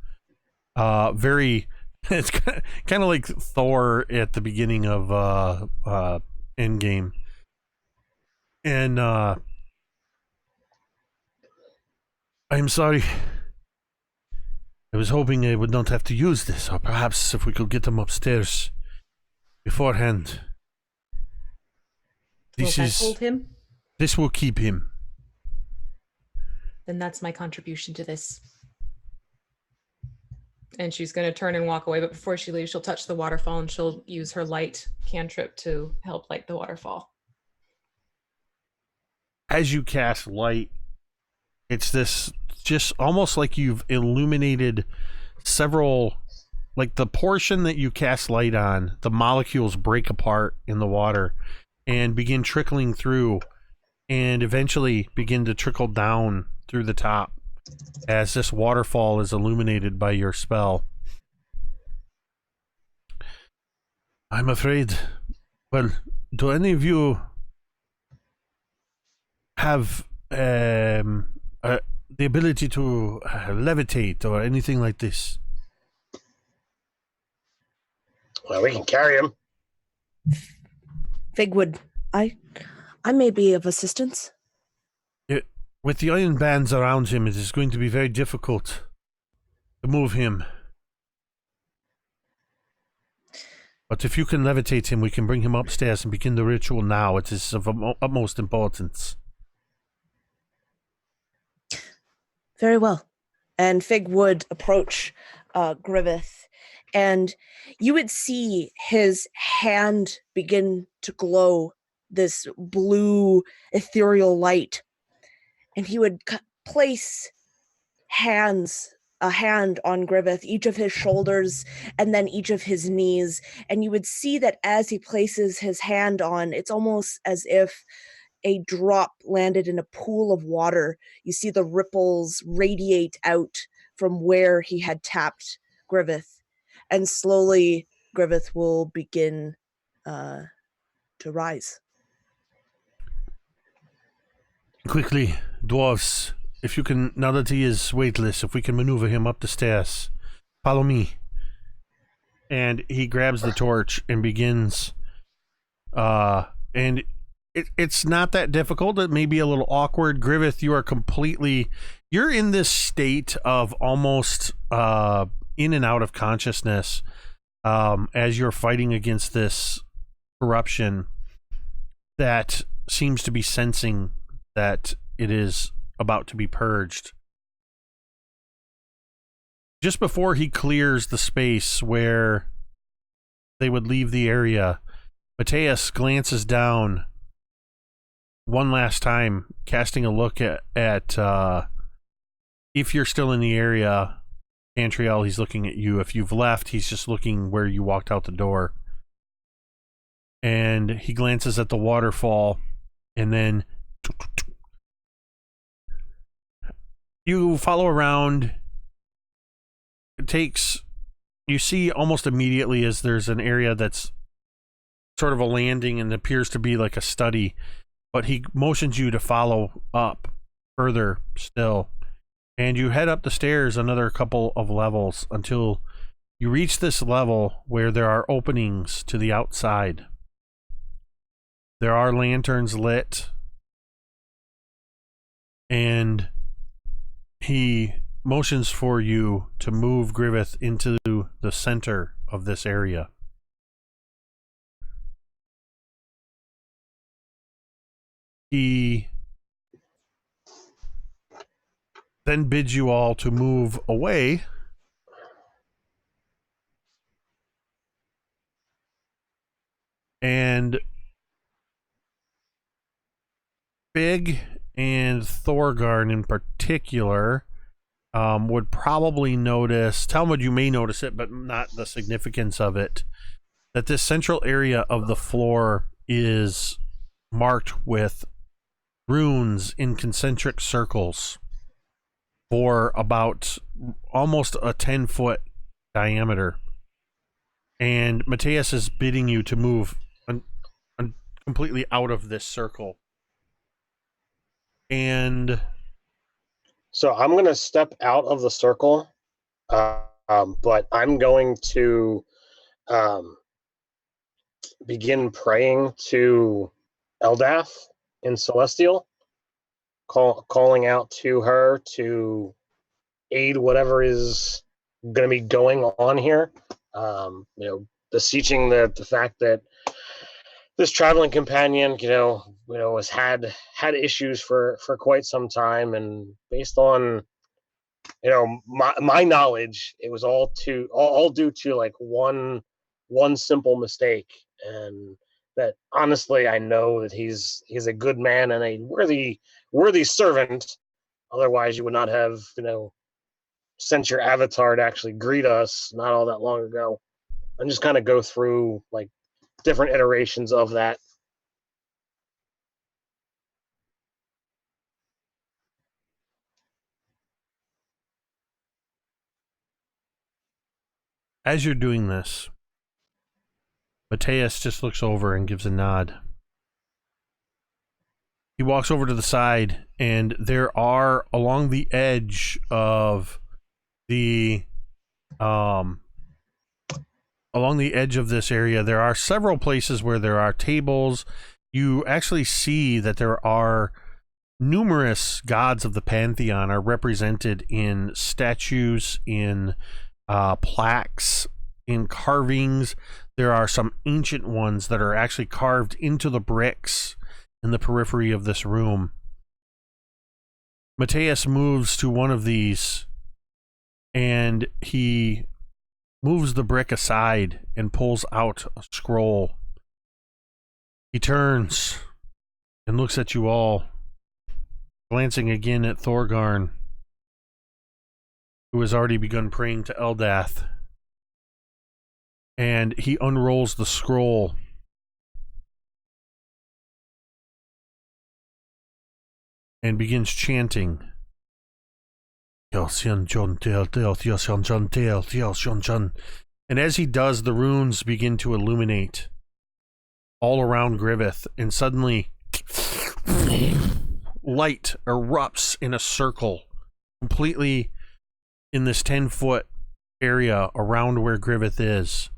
it's kind of like Thor at the beginning of Endgame. And I'm sorry. I was hoping I would not have to use this, or perhaps if we could get them upstairs beforehand. Will that hold him? This will keep him. Then that's my contribution to this. And she's going to turn and walk away, but before she leaves, she'll touch the waterfall and she'll use her light cantrip to help light the waterfall. As you cast light, it's this just almost like you've illuminated several, like the portion that you cast light on, the molecules break apart in the water and begin trickling through, and eventually begin to trickle down through the top as this waterfall is illuminated by your spell. I'm afraid, well, do any of you have the ability to levitate or anything like this? Well, we can carry him. Figwood, I may be of assistance. With the iron bands around him, it is going to be very difficult to move him. But if you can levitate him, we can bring him upstairs and begin the ritual now. It is of utmost importance. Very well. And Fig would approach Griveth, and you would see his hand begin to glow this blue ethereal light. And he would place a hand on Griveth, each of his shoulders, and then each of his knees. And you would see that as he places his hand on, it's almost as if a drop landed in a pool of water. You see the ripples radiate out from where he had tapped Griveth. And slowly, Griveth will begin to rise. Quickly, dwarves, if you can, now that he is weightless, if we can maneuver him up the stairs, follow me. And he grabs the torch and begins, and it's not that difficult. It may be a little awkward. Griveth, you're in this state of almost in and out of consciousness as you're fighting against this corruption that seems to be sensing that it is about to be purged. Just before he clears the space where they would leave the area, Mateus glances down one last time, casting a look at if you're still in the area. Cantriel, he's looking at you. If you've left, he's just looking where you walked out the door. And he glances at the waterfall, and then you follow around takes, you see almost immediately as there's an area that's sort of a landing and appears to be like a study, but he motions you to follow up further still. And you head up the stairs another couple of levels until you reach this level where there are openings to the outside. There are lanterns lit, and he motions for you to move Griveth into the center of this area. He then bids you all to move away and Big and Thorgarn in particular would probably notice, Talmud, you may notice it, but not the significance of it, that this central area of the floor is marked with runes in concentric circles for about almost a 10-foot diameter. And Matthias is bidding you to move completely out of this circle. And so I'm going to step out of the circle, but I'm going to begin praying to Eldath in Celestial, calling out to her to aid whatever is going to be going on here. Beseeching the fact that this traveling companion, has had issues for quite some time, and based on, my knowledge, it was all due to like one simple mistake, and that honestly I know that he's a good man and a worthy servant. Otherwise, you would not have sent your avatar to actually greet us not all that long ago, and just kind of go through like different iterations of that. as you're doing this, Matthias just looks over and gives a nod. He walks over to the side, and there are, along the edge of this area, there are several places where there are tables. You actually see that there are numerous gods of the pantheon are represented in statues, in plaques, in carvings. There are some ancient ones that are actually carved into the bricks in the periphery of this room. Matthias moves to one of these, and he moves the brick aside and pulls out a scroll. He turns and looks at you all, glancing again at Thorgarn, who has already begun praying to Eldath. And he unrolls the scroll. And begins chanting. And as he does, the runes begin to illuminate all around Griveth, and suddenly light erupts in a circle completely in this 10-foot area around where Griveth is,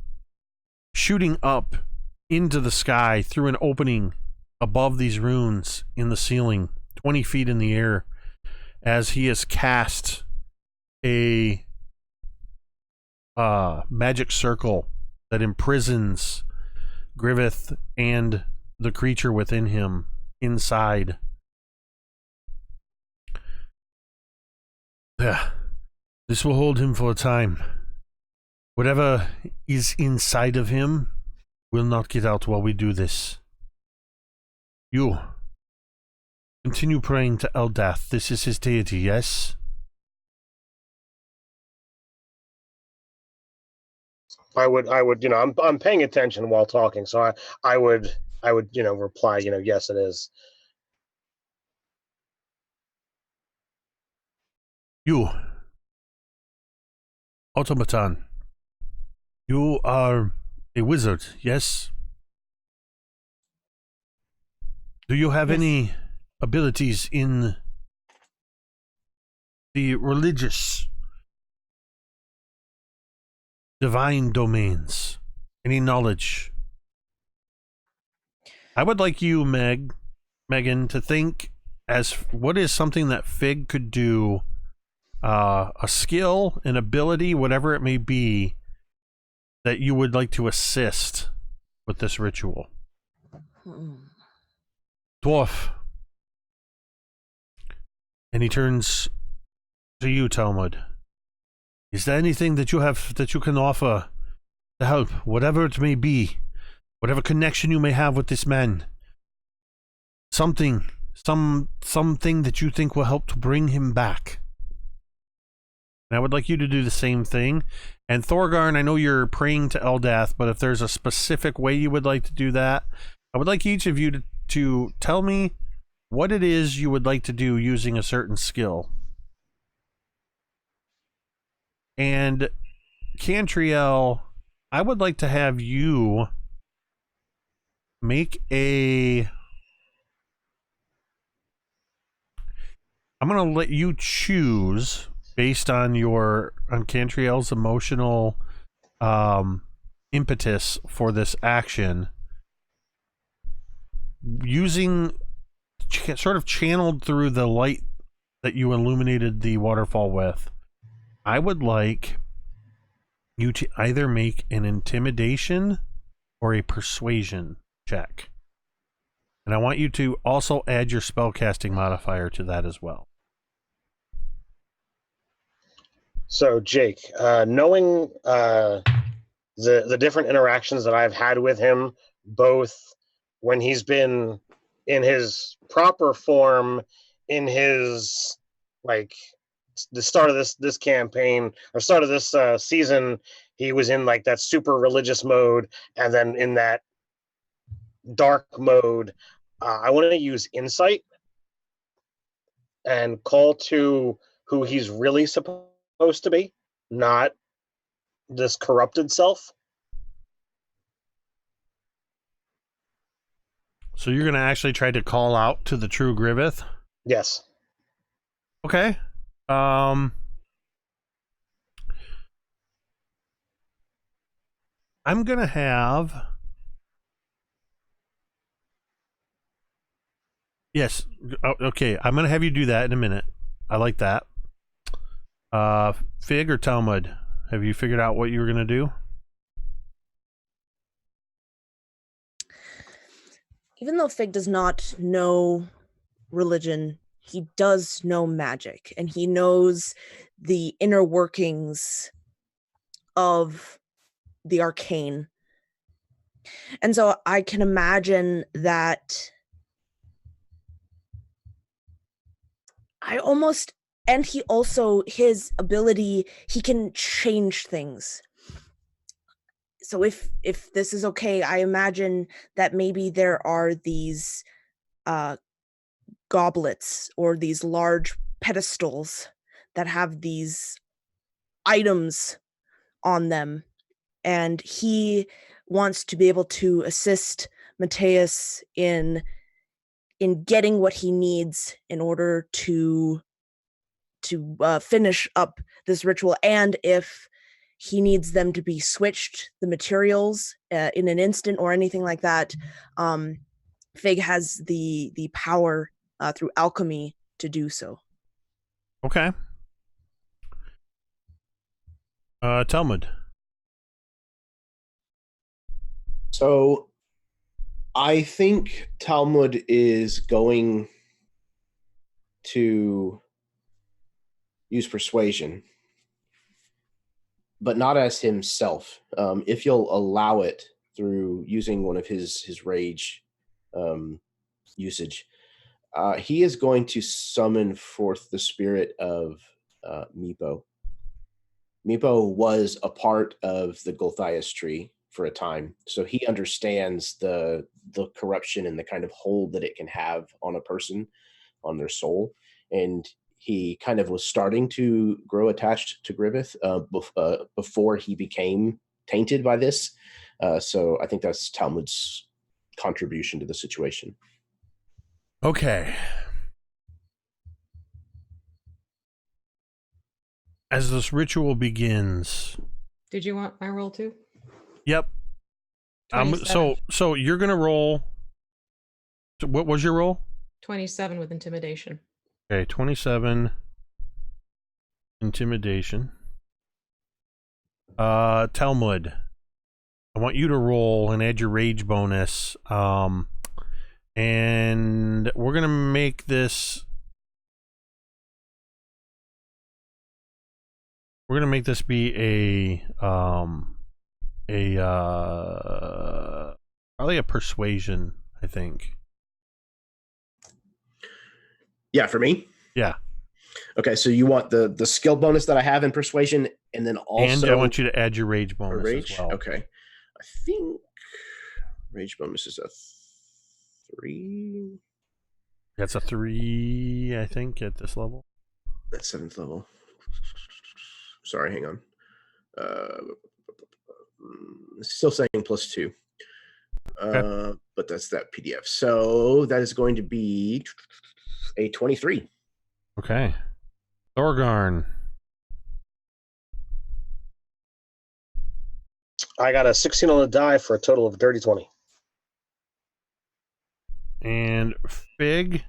shooting up into the sky through an opening above these runes in the ceiling, 20 feet in the air, as he has cast a magic circle that imprisons Griveth and the creature within him inside. There. This will hold him for a time. Whatever is inside of him will not get out while we do this. You continue praying to Eldath. This is his deity, yes? I would, I'm paying attention while talking, so I would, reply, yes, it is. You automaton. You are a wizard, yes? Do you have Yes. any abilities in the religious divine domains? Any knowledge? I would like you, Megan, to think as what is something that Fig could do, a skill, an ability, whatever it may be, that you would like to assist with this ritual. Dwarf. And he turns to you, Talmud. Is there anything that you have that you can offer to help, whatever it may be, whatever connection you may have with this man? Something that you think will help to bring him back. And I would like you to do the same thing. And Thorgarn, I know you're praying to Eldath, but if there's a specific way you would like to do that, I would like each of you to tell me what it is you would like to do using a certain skill. And Cantriel, I would like to have you make a... I'm going to let you choose based on Cantriel's emotional impetus for this action, using sort of channeled through the light that you illuminated the waterfall with. I would like you to either make an intimidation or a persuasion check. And I want you to also add your spellcasting modifier to that as well. So, Jake, knowing the different interactions that I've had with him, both when he's been in his proper form, in his, like, the start of this campaign, or start of this season, he was in, like, that super religious mode, and then in that dark mode, I want to use insight and call to who he's really supposed to be, not this corrupted self. So you're going to actually try to call out to the true Griveth? Yes. Okay. I'm going to have... Yes. Okay. I'm going to have you do that in a minute. I like that. Fig or Talmud, have you figured out what you were going to do? Even though Fig does not know religion, he does know magic, and he knows the inner workings of the arcane. And so I can imagine that he also, his ability, he can change things. So if this is okay, I imagine that maybe there are these goblets or these large pedestals that have these items on them, and he wants to be able to assist Mateus in getting what he needs in order to finish up this ritual. And if he needs them to be switched, the materials, in an instant or anything like that, Fig has the power through alchemy to do so. Okay. Talmud. So I think Talmud is going to use persuasion, but not as himself. If you'll allow it through using one of his rage usage, he is going to summon forth the spirit of Meepo. Meepo was a part of the Gulthias tree for a time, so he understands the corruption and the kind of hold that it can have on a person, on their soul, and he kind of was starting to grow attached to Griveth before he became tainted by this. So I think that's Talmud's contribution to the situation. Okay. As this ritual begins. Did you want my roll too? Yep. 27. So you're gonna roll. So what was your roll? 27 with intimidation. Okay, 27 intimidation. Talmud, I want you to roll and add your rage bonus. And we're gonna make this. We're gonna make this be probably a persuasion, I think. Yeah, for me. Yeah. Okay, so you want the skill bonus that I have in persuasion, and then also. And I want you to add your rage bonus rage. as well. Okay, I think rage bonus is a 3. That's a 3, I think, at this level. That's 7th level. Sorry, hang on. Still saying +2. Okay. But that's that PDF. So that is going to be a 23. Okay. Thorgarn. I got a 16 on the die for a total of dirty 20. And Fig.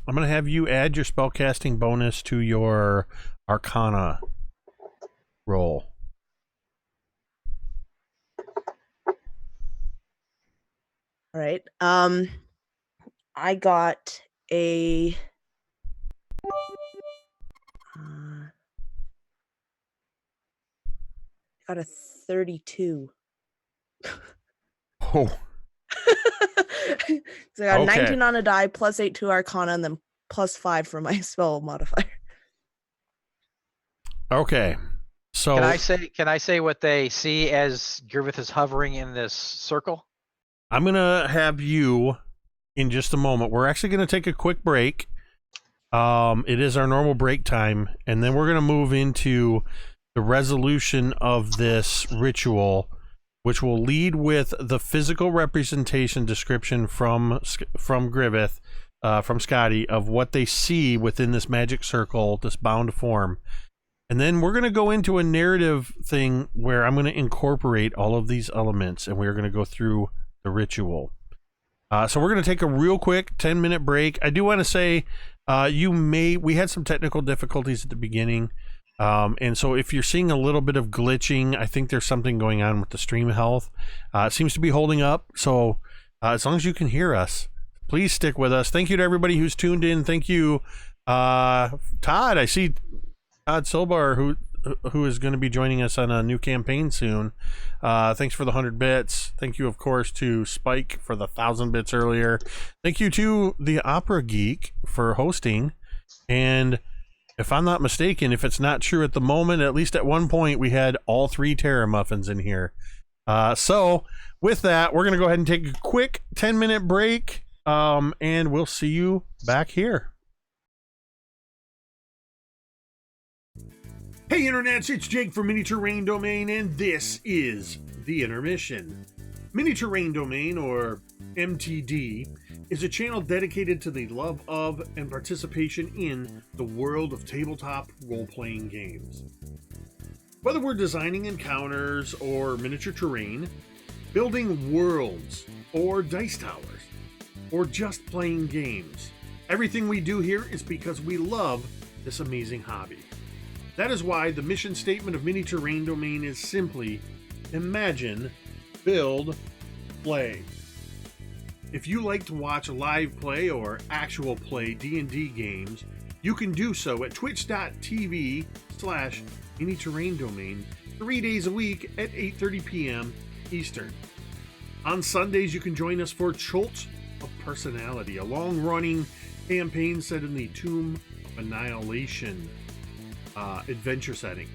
I'm gonna have you add your spellcasting bonus to your Arcana roll. All right. I got a I got a 32. Oh. So I got Okay. 19 on a die, +8 to Arcana, and then +5 for my spell modifier. Okay. So Can I say what they see as Griveth is hovering in this circle? I'm gonna have you in just a moment. We're actually gonna take a quick break. It is our normal break time, and then we're gonna move into the resolution of this ritual, which will lead with the physical representation description from Griveth, from Scotty, of what they see within this magic circle, this bound form. And then we're going to go into a narrative thing where I'm going to incorporate all of these elements, and we're going to go through the ritual. So we're going to take a real quick 10-minute break. I do want to say we had some technical difficulties at the beginning. And so if you're seeing a little bit of glitching, I think there's something going on with the stream health. It seems to be holding up. So as long as you can hear us, please stick with us. Thank you to everybody who's tuned in. Thank you, Todd. I see Todd Silbar, who is going to be joining us on a new campaign soon. Thanks for the 100 bits. Thank you, of course, to Spike for the 1,000 bits earlier. Thank you to the Opera Geek for hosting. And if I'm not mistaken, if it's not true at the moment, at least at one point we had all 3 Terra Muffins in here. So with that, we're going to go ahead and take a quick 10-minute break, and we'll see you back here. Hey internets, it's Jake from Mini Terrain Domain, and this is The Intermission. Mini Terrain Domain, or MTD, is a channel dedicated to the love of and participation in the world of tabletop role-playing games. Whether we're designing encounters or miniature terrain, building worlds or dice towers, or just playing games, everything we do here is because we love this amazing hobby. That is why the mission statement of Mini Terrain Domain is simply imagine, build, play. If you like to watch live play or actual play D&D games, you can do so at twitch.tv/Mini Terrain Domain 3 days a week at 8:30 p.m. Eastern. On Sundays, you can join us for Cult of Personality, a long-running campaign set in the Tomb of Annihilation adventure setting.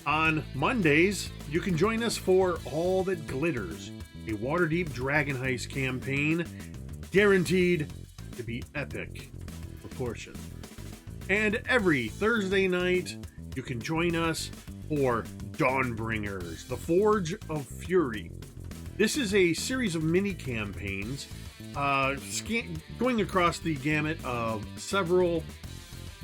On Mondays, you can join us for All That Glitters, a Waterdeep Dragon Heist campaign guaranteed to be epic. portion. And every Thursday night, you can join us for Dawnbringers, the Forge of Fury. This is a series of mini campaigns going across the gamut of several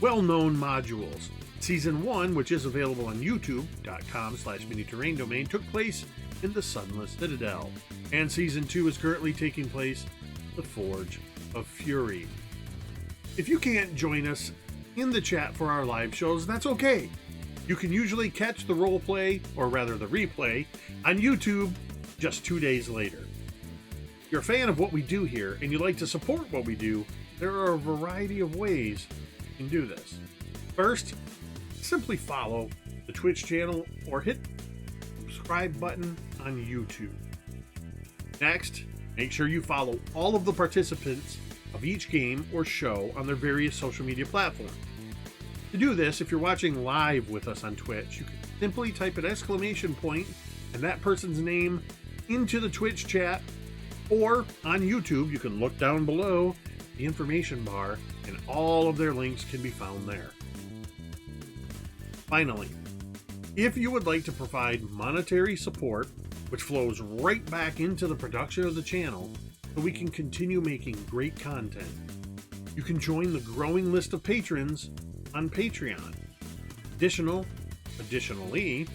well-known modules. Season 1, which is available on youtube.com/mini-terrain domain, took place in the Sunless Citadel. And Season 2 is currently taking place in the Forge of Fury. If you can't join us in the chat for our live shows, that's okay. You can usually catch the roleplay, or rather the replay, on YouTube just 2 days later. If you're a fan of what we do here and you'd like to support what we do, there are a variety of ways you can do this. First, simply follow the Twitch channel or hit the subscribe button on YouTube. Next, make sure you follow all of the participants of each game or show on their various social media platforms. To do this, if you're watching live with us on Twitch, you can simply type an exclamation point and that person's name into the Twitch chat, or on YouTube, you can look down below the information bar and all of their links can be found there. Finally, if you would like to provide monetary support, which flows right back into the production of the channel so we can continue making great content, you can join the growing list of patrons on Patreon. Additionally,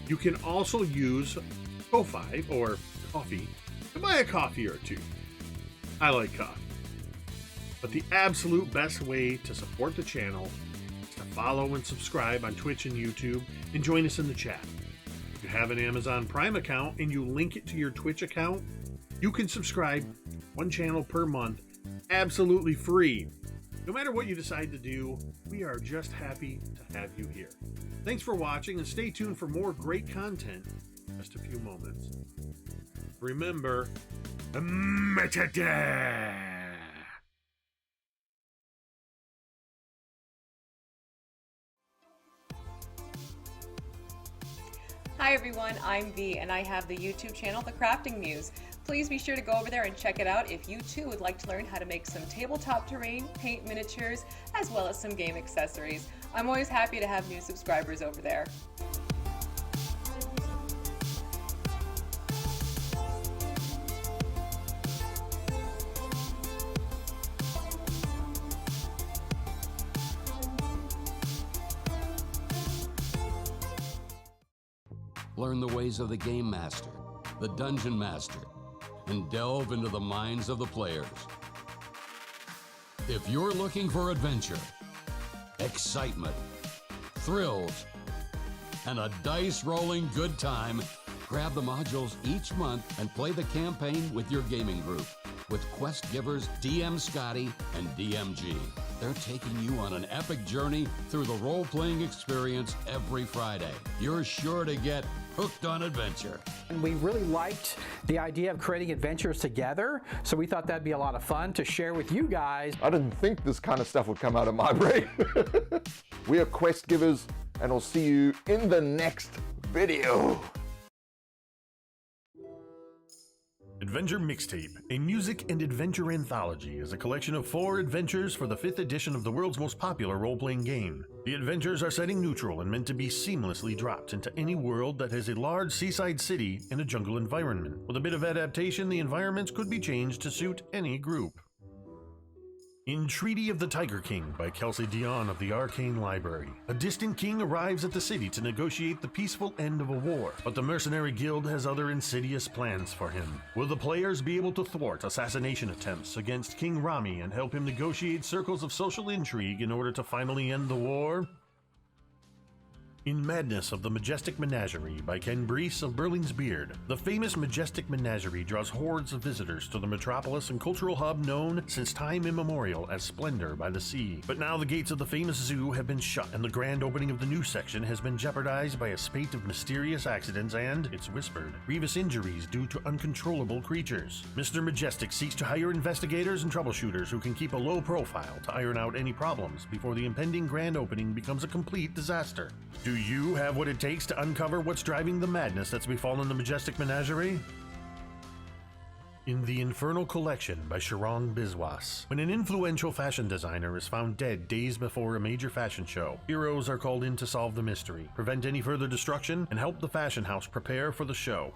you can also use Ko-Fi or Coffee to buy a coffee or two. I like coffee. But the absolute best way to support the channel is to follow and subscribe on Twitch and YouTube and join us in the chat. If you have an Amazon Prime account and you link it to your Twitch account, you can subscribe to one channel per month absolutely free. No matter what you decide to do, we are just happy to have you here. Thanks for watching and stay tuned for more great content in just a few moments. Remember, metadata! Hi everyone, I'm V and I have the YouTube channel, The Crafting Muse. Please be sure to go over there and check it out if you too would like to learn how to make some tabletop terrain, paint miniatures, as well as some game accessories. I'm always happy to have new subscribers over there. Learn the ways of the Game Master, the Dungeon Master, and delve into the minds of the players. If you're looking for adventure, excitement, thrills, and a dice-rolling good time, grab the modules each month and play the campaign with your gaming group with quest givers DM Scotty and DMG. They're taking you on an epic journey through the role-playing experience every Friday. You're sure to get hooked on adventure. And we really liked the idea of creating adventures together, so we thought that'd be a lot of fun to share with you guys. I didn't think this kind of stuff would come out of my brain. We are quest givers, and I'll see you in the next video. Adventure Mixtape, a music and adventure anthology, is a collection of 4 adventures for the 5th edition of the world's most popular role-playing game. The adventures are setting neutral and meant to be seamlessly dropped into any world that has a large seaside city and a jungle environment. With a bit of adaptation, the environments could be changed to suit any group. In Treaty of the Tiger King by Kelsey Dion of the Arcane Library, a distant king arrives at the city to negotiate the peaceful end of a war, but the Mercenary Guild has other insidious plans for him. Will the players be able to thwart assassination attempts against King Rami and help him negotiate circles of social intrigue in order to finally end the war? In Madness of the Majestic Menagerie by Ken Brees of Burling's Beard, the famous Majestic Menagerie draws hordes of visitors to the metropolis and cultural hub known since time immemorial as Splendor by the Sea. But now the gates of the famous zoo have been shut and the grand opening of the new section has been jeopardized by a spate of mysterious accidents and, it's whispered, grievous injuries due to uncontrollable creatures. Mr. Majestic seeks to hire investigators and troubleshooters who can keep a low profile to iron out any problems before the impending grand opening becomes a complete disaster. Do you have what it takes to uncover what's driving the madness that's befallen the Majestic Menagerie? In The Infernal Collection by Sharon Biswas, when an influential fashion designer is found dead days before a major fashion show, heroes are called in to solve the mystery, prevent any further destruction, and help the fashion house prepare for the show.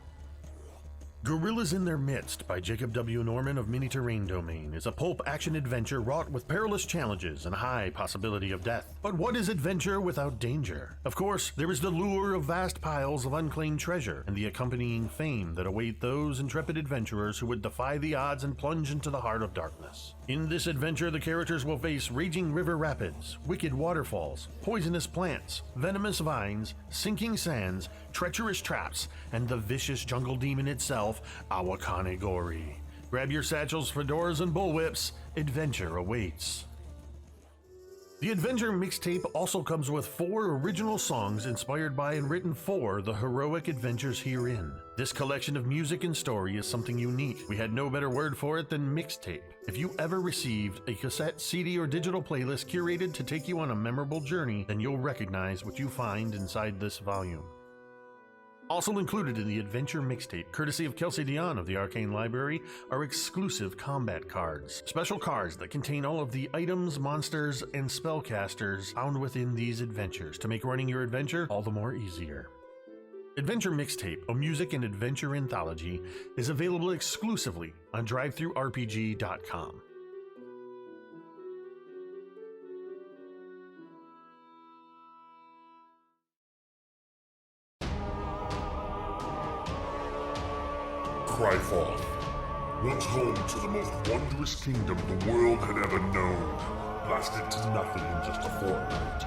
Gorillas in Their Midst by Jacob W. Norman of Mini Terrain Domain is a pulp action adventure wrought with perilous challenges and high possibility of death. But what is adventure without danger? Of course, there is the lure of vast piles of unclaimed treasure and the accompanying fame that await those intrepid adventurers who would defy the odds and plunge into the heart of darkness. In this adventure, the characters will face raging river rapids, wicked waterfalls, poisonous plants, venomous vines, sinking sands, treacherous traps, and the vicious jungle demon itself, Awakane Gori. Grab your satchels, fedoras, and bullwhips. Adventure awaits. The Adventure mixtape also comes with 4 original songs inspired by and written for the heroic adventures herein. This collection of music and story is something unique. We had no better word for it than mixtape. If you ever received a cassette, CD, or digital playlist curated to take you on a memorable journey, then you'll recognize what you find inside this volume. Also included in the Adventure mixtape, courtesy of Kelsey Dion of the Arcane Library, are exclusive combat cards. Special cards that contain all of the items, monsters, and spellcasters found within these adventures to make running your adventure all the more easier. Adventure Mixtape, a music and adventure anthology, is available exclusively on drivethrurpg.com. Griveth, once home to the most wondrous kingdom the world had ever known, blasted to nothing in just a fortnight.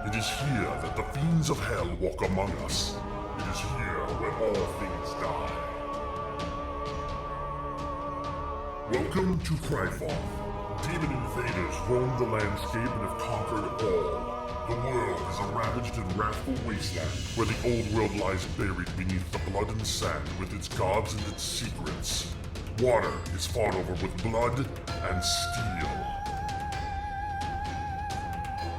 It is here that the fiends of hell walk among us. It is here where all things die. Welcome to Griveth. Demon invaders roam the landscape and have conquered all. The world is a ravaged and wrathful wasteland, where the old world lies buried beneath the blood and sand with its gods and its secrets. Water is fought over with blood and steel.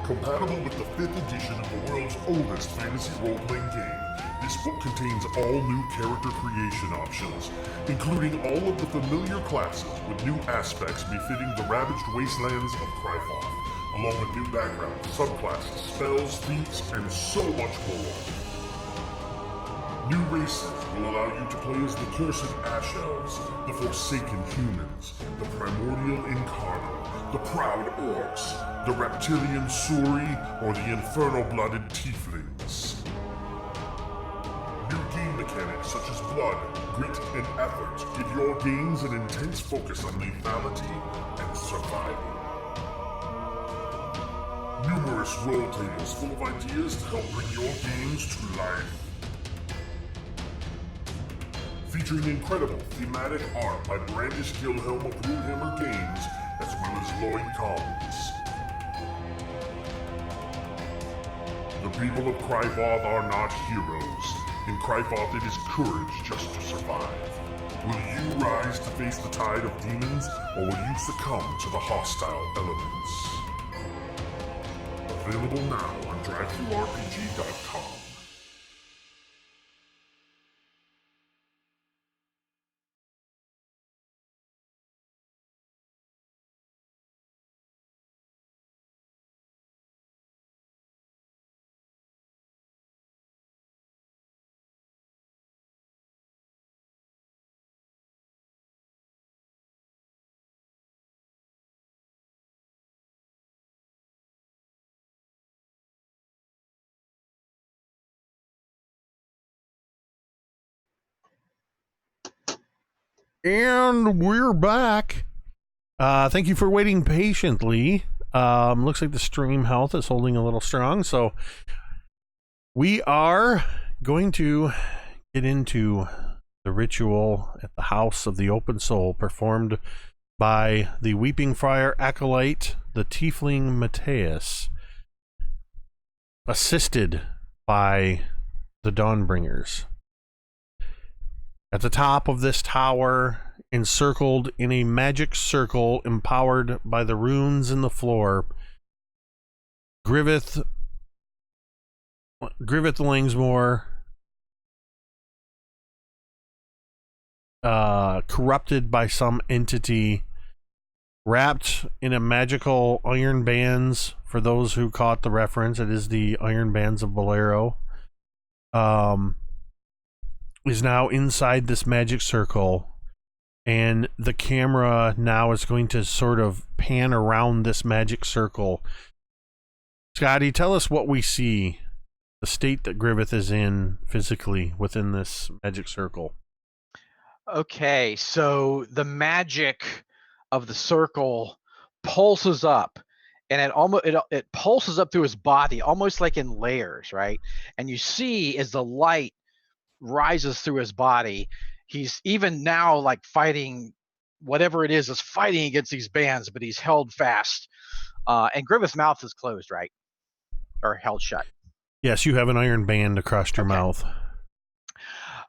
Compatible with the 5th edition of the world's oldest fantasy role-playing game, this book contains all new character creation options, including all of the familiar classes with new aspects befitting the ravaged wastelands of Griveth, along with new backgrounds, subclasses, spells, feats, and so much more. New races will allow you to play as the Cursed Ash Elves, the Forsaken Humans, the Primordial Incarnate, the Proud Orcs, the Reptilian Suri, or the Infernal-Blooded Tieflings. New game mechanics such as blood, grit, and effort give your games an intense focus on lethality and survival. Numerous role tables full of ideas to help bring your games to life. Featuring incredible thematic art by Brandish Gilhelm of Runehammer Games, as well as Lloyd Collins. The people of Griveth are not heroes. In Griveth it is courage just to survive. Will you rise to face the tide of demons, or will you succumb to the hostile elements? Available now on drivethrurpg.com. And we're back. Thank you for waiting patiently. Looks like the stream health is holding a little strong, so we are going to get into the ritual at the House of the Open Soul performed by the Weeping Friar Acolyte, the Tiefling Matthias, assisted by the Dawnbringers. At the top of this tower, encircled in a magic circle empowered by the runes in the floor, Griveth Langsmore corrupted by some entity, wrapped in a magical iron bands. For those who caught the reference, it is the iron bands of Bolero. Is now inside this magic circle, and the camera now is going to sort of pan around this magic circle. Scotty, tell us what we see, the state that Griveth is in physically within this magic circle. Okay, so the magic of the circle pulses up, and it pulses up through his body, almost like in layers, right? And you see as the light rises through his body, he's even now like fighting whatever it is fighting against these bands, but he's held fast. And Griveth's mouth is closed, right? Or held shut. Yes, you have an iron band across your mouth.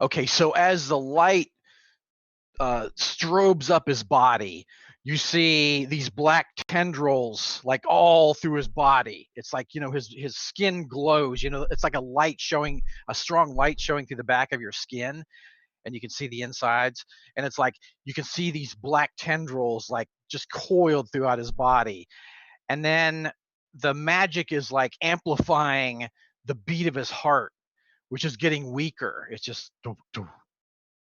Okay, so as the light strobes up his body, you see these black tendrils like all through his body. It's like, his skin glows, it's like a strong light showing through the back of your skin, and you can see the insides. And it's like you can see these black tendrils like just coiled throughout his body. And then the magic is like amplifying the beat of his heart, which is getting weaker. It's just do, do,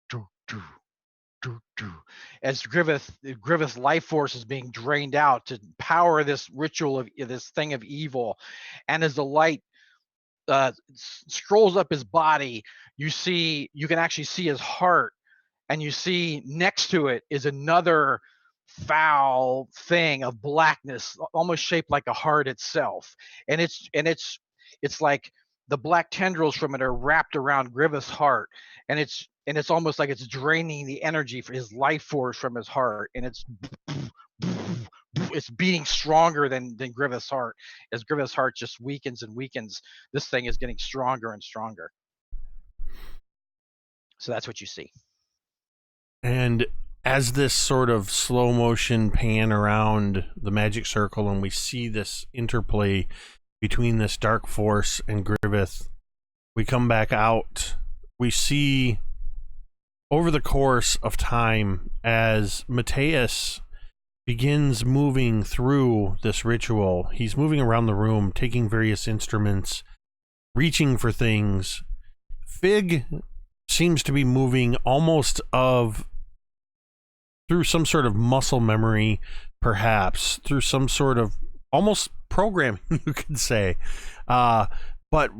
do, do. As Griveth's life force is being drained out to power this ritual of this thing of evil. And as the light scrolls up his body, you can actually see his heart, and you see next to it is another foul thing of blackness, almost shaped like a heart itself. And it's like the black tendrils from it are wrapped around Griveth's heart, and it's almost like it's draining the energy for his life force from his heart, and it's beating stronger than Griveth's heart. As Griveth's heart just weakens and weakens, this thing is getting stronger and stronger. So that's what you see. And as this sort of slow motion pan around the magic circle, and we see this interplay between this dark force and Griveth, we come back out. We see over the course of time as Matthias begins moving through this ritual. He's moving around the room, taking various instruments, reaching for things. Fig seems to be moving almost through some sort of muscle memory, perhaps through some sort of almost programming, you could say, but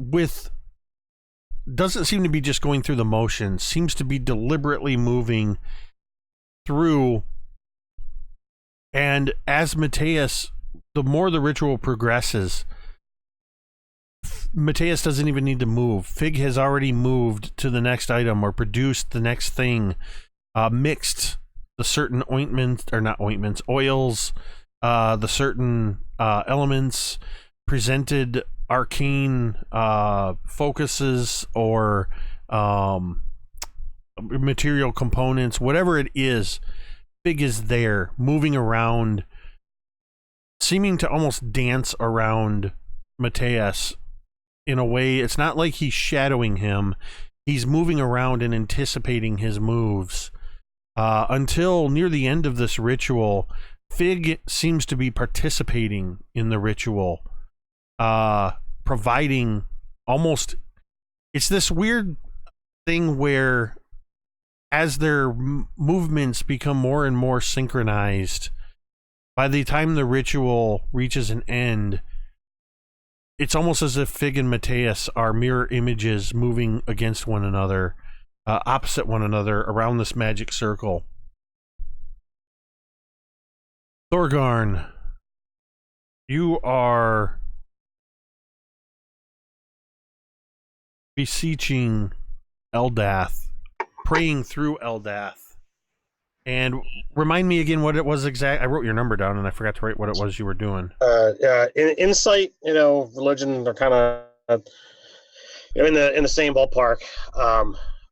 doesn't seem to be just going through the motions, seems to be deliberately moving through. And as Matthias, the more the ritual progresses, Matthias doesn't even need to move. Fig has already moved to the next item or produced the next thing, mixed the certain oils, the certain elements, presented arcane focuses or material components, whatever it is. Fig is there, moving around, seeming to almost dance around Matthias in a way. It's not like he's shadowing him. He's moving around and anticipating his moves. Until near the end of this ritual, Fig seems to be participating in the ritual, providing almost, it's this weird thing where as their movements become more and more synchronized, by the time the ritual reaches an end, it's almost as if Fig and Matthias are mirror images moving against one another, opposite one another around this magic circle. Thorgarn, you are beseeching Eldath, praying through Eldath. And remind me again what it was exact. I wrote your number down and I forgot to write what it was you were doing. Insight, religion, they're kind of in the same ballpark.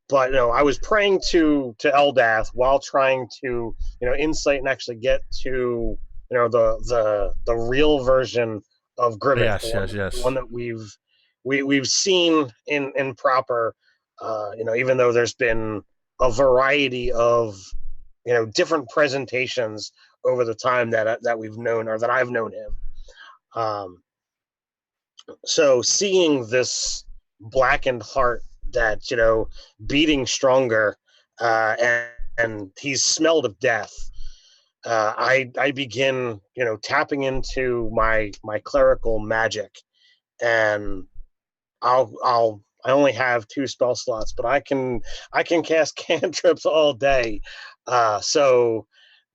But I was praying to Eldath while trying to insight and actually get to the real version of Griveth. Yes. One that we've seen in proper. Even though there's been a variety of, different presentations over the time that we've known, or that I've known him. So seeing this blackened heart that, beating stronger, and he's smelled of death, I begin, tapping into my clerical magic, and I only have 2 spell slots, but I can cast cantrips all day. So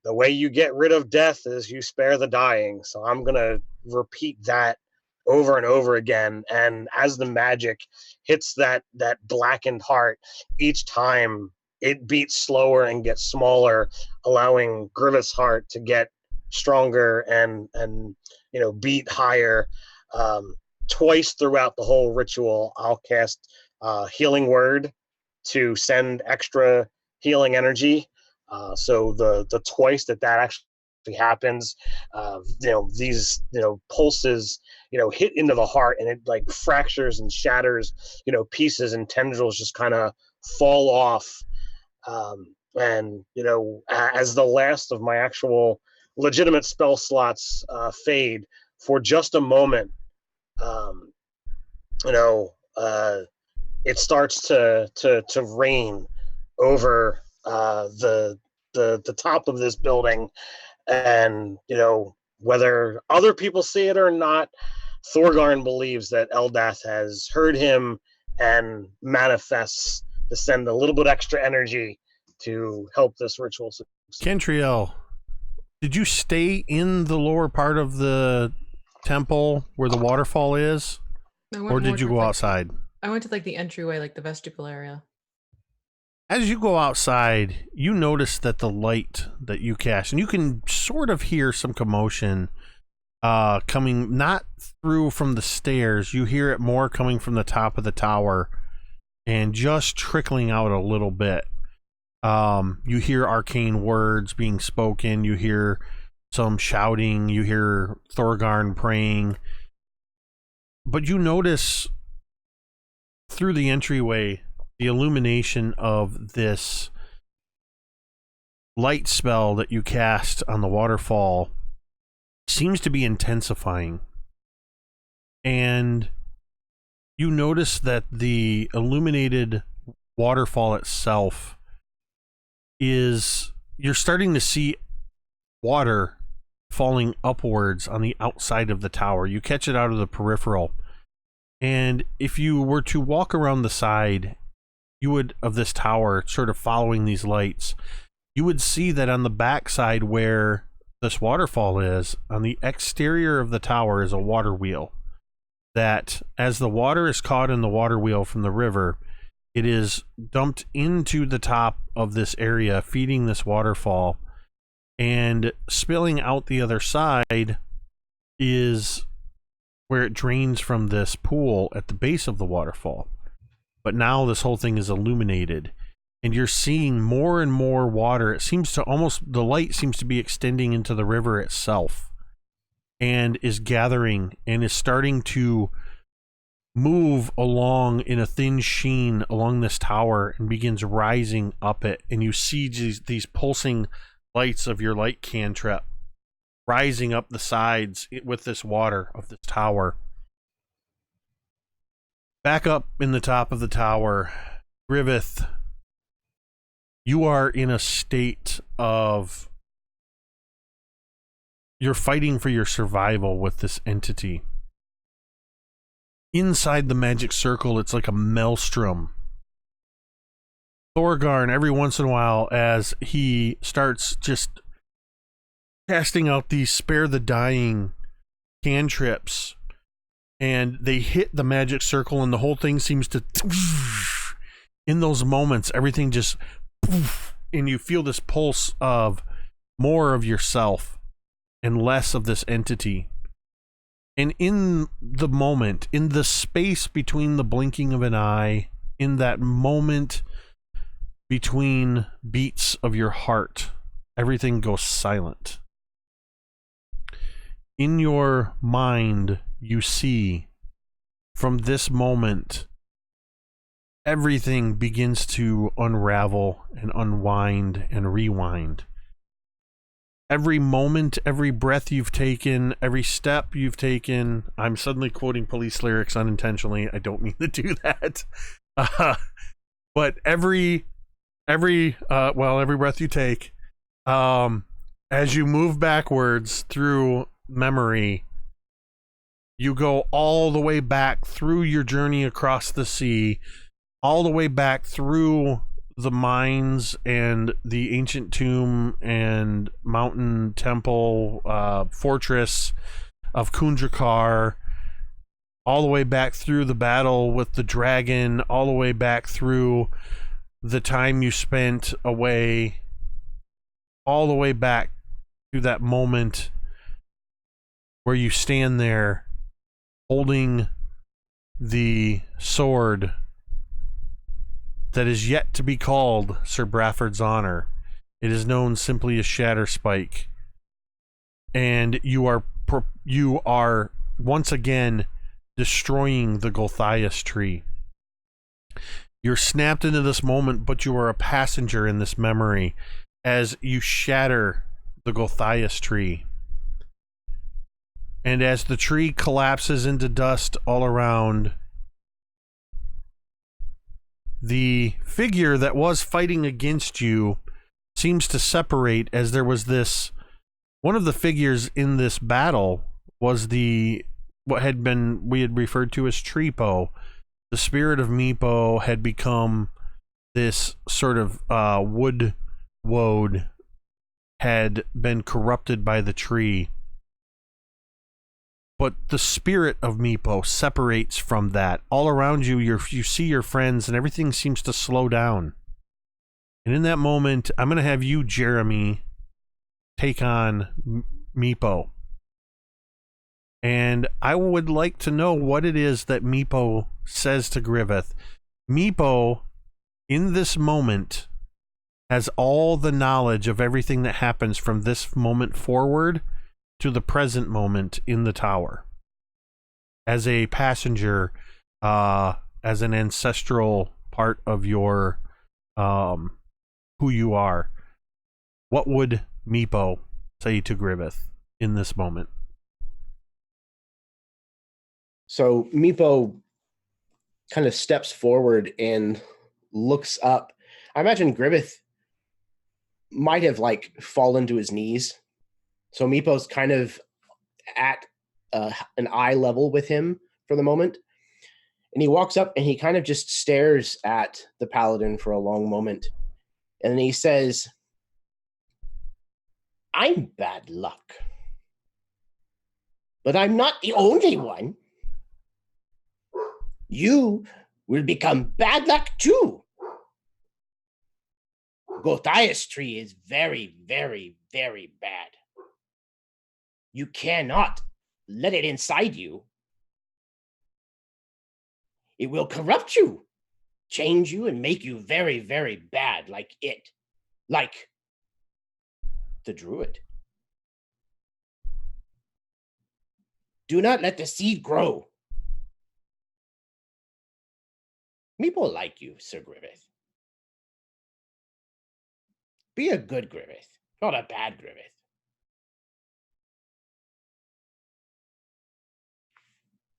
the way you get rid of death is you spare the dying. So I'm gonna repeat that over and over again. And as the magic hits that blackened heart, each time it beats slower and gets smaller, allowing Griveth's heart to get stronger and beat higher. Twice throughout the whole ritual, I'll cast Healing Word to send extra healing energy. So the twice that actually happens, these pulses hit into the heart, and it like fractures and shatters, pieces and tendrils just kind of fall off. And as the last of my actual legitimate spell slots fade for just a moment, it starts to rain over the top of this building, and whether other people see it or not, Thorgarn believes that Eldath has heard him and manifests to send a little bit extra energy to help this ritual succeed. Cantriel, did you stay in the lower part of the temple where the waterfall is, or did you go outside? I went to like the entryway, like the vestibule area. As you go outside, you notice that the light that you cast, and you can sort of hear some commotion coming not through from the stairs. You hear it more coming from the top of the tower and just trickling out a little bit. You hear arcane words being spoken. You hear some shouting. You hear Thorgarn praying. But you notice through the entryway the illumination of this light spell that you cast on the waterfall seems to be intensifying. And you notice that the illuminated waterfall itself is, you're starting to see water falling upwards on the outside of the tower. You catch it out of the peripheral. And if you were to walk around the side, you would, of this tower, sort of following these lights, you would see that on the backside where this waterfall is, on the exterior of the tower is a water wheel. That as the water is caught in the water wheel from the river, it is dumped into the top of this area, feeding this waterfall, and spilling out the other side is where it drains from this pool at the base of the waterfall. But now this whole thing is illuminated, and you're seeing more and more water. It seems to almost, the light seems to be extending into the river itself, and is gathering and is starting to move along in a thin sheen along this tower and begins rising up it. And you see these pulsing lights of your light cantrip rising up the sides with this water of this tower. Back up in the top of the tower, Griveth, you are in a state of, you're fighting for your survival with this entity. Inside the magic circle, it's like a maelstrom. Thorgarn, every once in a while, as he starts just casting out these spare the dying cantrips, and they hit the magic circle, and the whole thing seems to, in those moments, everything just, and you feel this pulse of more of yourself and less of this entity. And in the moment, in the space between the blinking of an eye, in that moment between beats of your heart, everything goes silent. In your mind, you see, from this moment, everything begins to unravel and unwind and rewind. Every moment, every breath you've taken, every step you've taken. I'm suddenly quoting Police lyrics unintentionally. I don't mean to do that. But every breath you take, as you move backwards through memory, you go all the way back through your journey across the sea, all the way back through the mines and the ancient tomb and mountain temple fortress of Kundrakar, all the way back through the battle with the dragon, all the way back through the time you spent away, all the way back to that moment where you stand there holding the sword that is yet to be called Sir Brafford's honor. It is known simply as Shatterspike. And you are once again destroying the Gulthias tree. You're snapped into this moment, but you are a passenger in this memory as you shatter the Gulthias tree. And as the tree collapses into dust all around, the figure that was fighting against you seems to separate, as there was this, one of the figures in this battle was we had referred to as Treepo. The spirit of Meepo had become this sort of wood woad, had been corrupted by the tree. But the spirit of Meepo separates from that. All around you, you see your friends, and everything seems to slow down. And in that moment, I'm going to have you, Jeremy, take on Meepo. And I would like to know what it is that Meepo says to Griveth. Meepo, in this moment, has all the knowledge of everything that happens from this moment forward to the present moment in the tower. As a passenger, as an ancestral part of your who you are, what would Meepo say to Griveth in this moment? So Meepo kind of steps forward and looks up. I imagine Griveth might have fallen to his knees. So Meepo's kind of at an eye level with him for the moment. And he walks up and he kind of just stares at the paladin for a long moment. And then he says, "I'm bad luck. But I'm not the only one. You will become bad luck too. Gulthias tree is very, very, very bad. You cannot let it inside you. It will corrupt you, change you, and make you very, very bad like it. Like the druid. Do not let the seed grow. Meepo like you, Sir Griveth. Be a good Griveth, not a bad Griveth.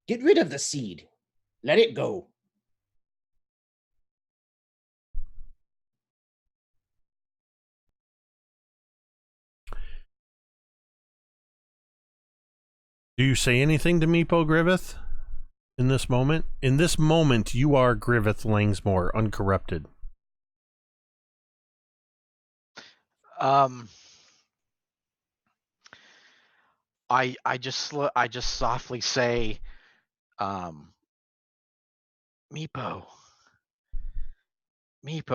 Get rid of the seed. Let it go. Do you say anything to Meepo, Griveth, in this moment? In this moment, you are Griveth Langsmore, uncorrupted. I just softly say, Meepo,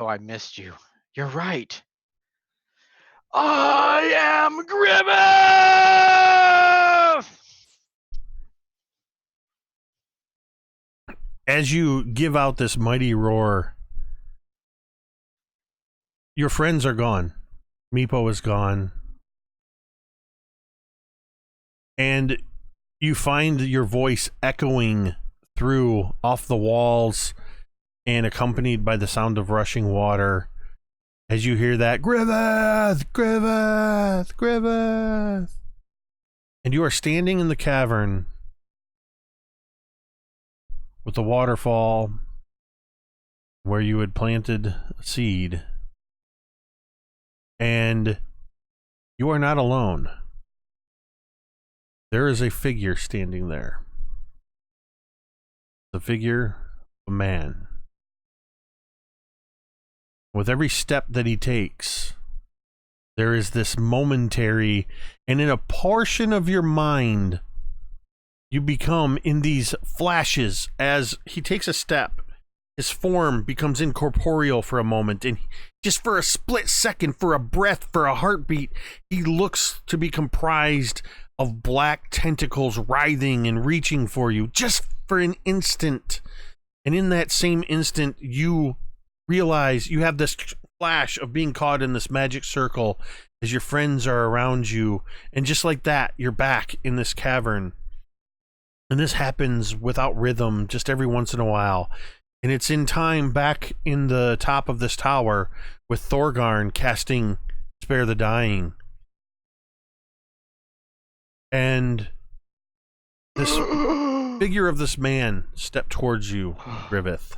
I missed you. You're right. I am Griveth! As you give out this mighty roar, your friends are gone. Meepo is gone. And you find your voice echoing through off the walls and accompanied by the sound of rushing water, as you hear that, Griveth, Griveth, Griveth. And you are standing in the cavern with the waterfall where you had planted a seed. And you are not alone. There is a figure standing there. The figure of a man. With every step that he takes, there is this momentary, and in a portion of your mind, you become in these flashes as he takes a step. His form becomes incorporeal for a moment, and just for a split second, for a breath, for a heartbeat, he looks to be comprised of black tentacles writhing and reaching for you, just for an instant. And in that same instant, you realize you have this flash of being caught in this magic circle as your friends are around you, and just like that, you're back in this cavern. And this happens without rhythm, just every once in a while. And it's in time back in the top of this tower with Thorgarn casting Spare the Dying. And this figure of this man stepped towards you, Griveth.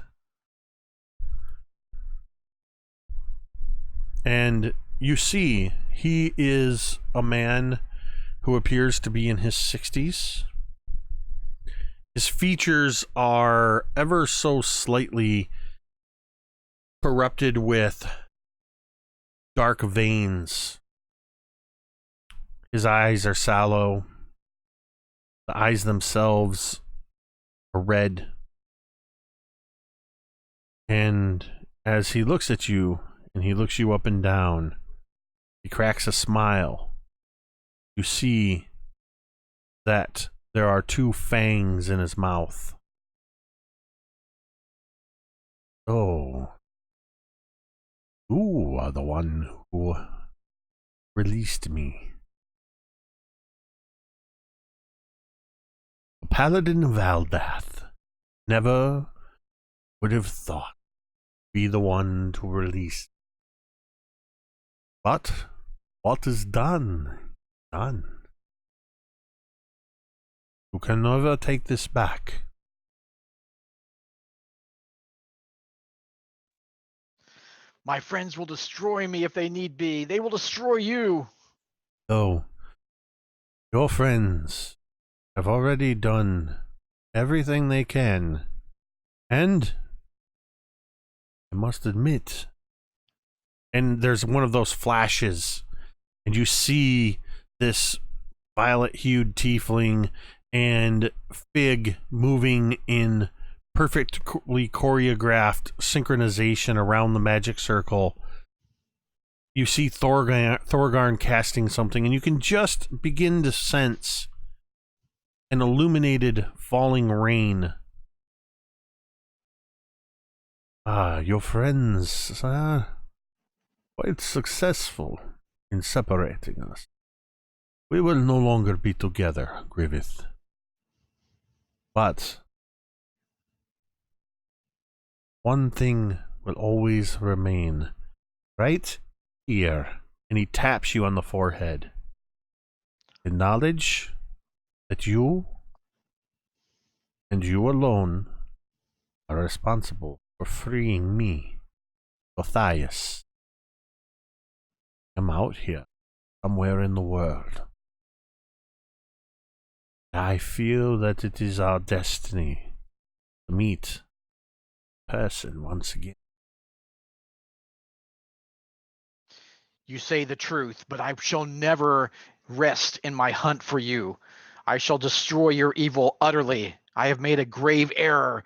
And you see he is a man who appears to be in his 60s. His features are ever so slightly corrupted with dark veins. His eyes are sallow. The eyes themselves are red. And as he looks at you, and he looks you up and down, he cracks a smile. You see that there are 2 fangs in his mouth. Oh, you are the one who released me. A paladin of Aldath. Never would have thought be the one to release. But what is done, done. You can never take this back. My friends will destroy me if they need be. They will destroy you. So, your friends have already done everything they can, and I must admit, and there's one of those flashes, and you see this violet-hued tiefling and Fig moving in perfectly choreographed synchronization around the magic circle. You see Thorgarn casting something, and you can just begin to sense an illuminated falling rain. Ah, your friends are quite successful in separating us. We will no longer be together, Griveth. But one thing will always remain, right here. And he taps you on the forehead. The knowledge that you and you alone are responsible for freeing me, Matthias. I'm out here, somewhere in the world. I feel that it is our destiny to meet a person once again. You say the truth, but I shall never rest in my hunt for you. I shall destroy your evil utterly. I have made a grave error,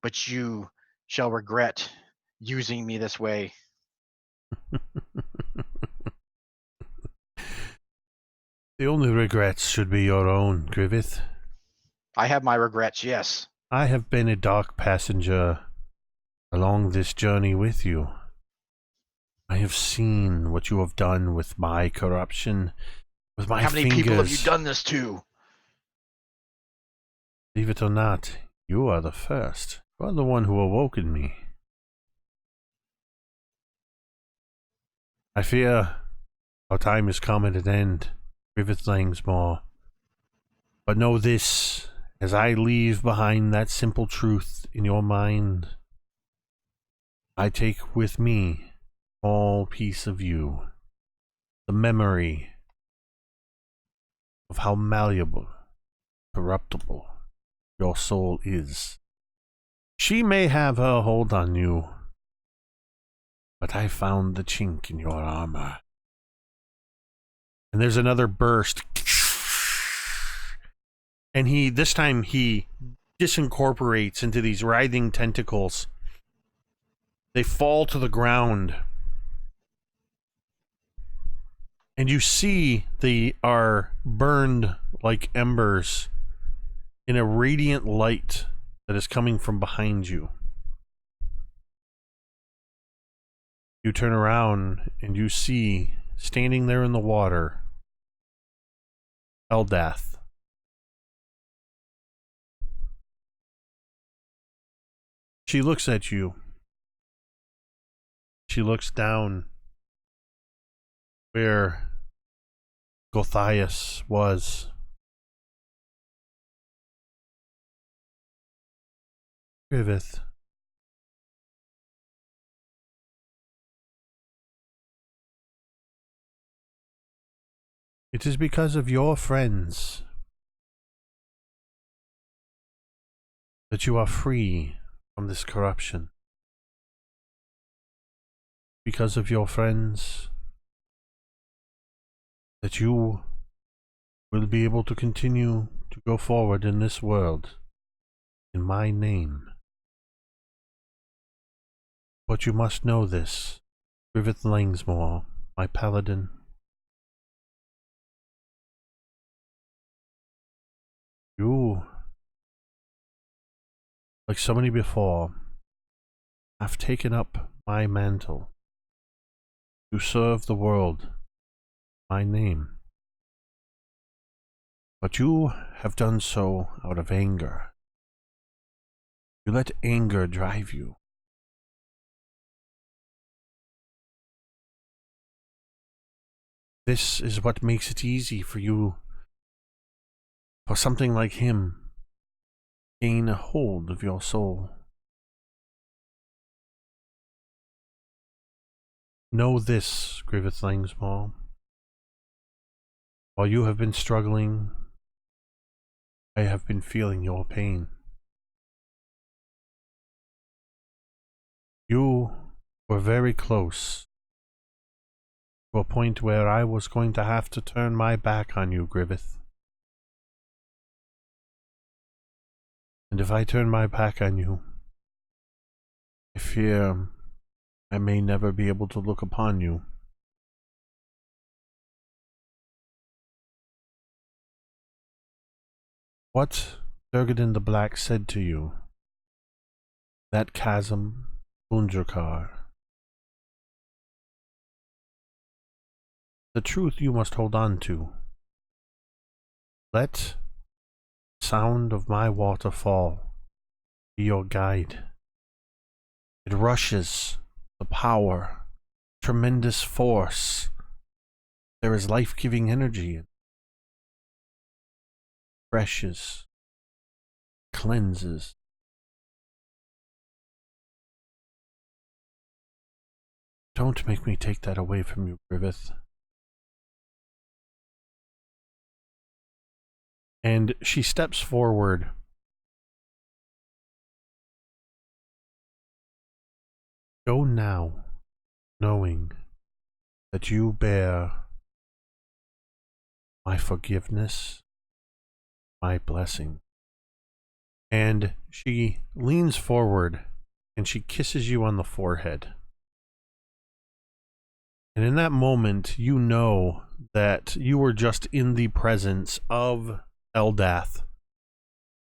but you shall regret using me this way. The only regrets should be your own, Griveth. I have my regrets, yes. I have been a dark passenger along this journey with you. I have seen what you have done with my corruption, with my How many fingers. people have you done this to? Believe it or not, you are the first. You are the one who awoken me. I fear our time has come at an end, Griveth Langsmore. But know this, as I leave behind that simple truth in your mind, I take with me all piece of you, the memory of how malleable, corruptible your soul is. She may have her hold on you, but I found the chink in your armor. And there's another burst. And this time he disincorporates into these writhing tentacles. They fall to the ground. And you see they are burned like embers in a radiant light that is coming from behind you. You turn around and you see, standing there in the water, Eldath. She looks at you. She looks down where Gothias was. Griveth. It is because of your friends that you are free from this corruption. Because of your friends that you will be able to continue to go forward in this world in my name. But you must know this, Griveth Langsmore, my paladin. You, like so many before, have taken up my mantle to serve the world, my name. But you have done so out of anger. You let anger drive you. This is what makes it easy for you, for something like him, gain a hold of your soul. Know this, Griveth Langsmore. While you have been struggling, I have been feeling your pain. You were very close to a point where I was going to have to turn my back on you, Griveth. And if I turn my back on you, I fear I may never be able to look upon you. What Durgadin the Black said to you, that chasm, Undrakar, the truth you must hold on to. Let the sound of my waterfall be your guide. It rushes the power, tremendous force. There is life-giving energy. It refreshes, cleanses. Don't make me take that away from you, Griveth. And she steps forward. Go now, knowing that you bear my forgiveness, my blessing. And she leans forward and she kisses you on the forehead. And in that moment, you know that you were just in the presence of Eldath,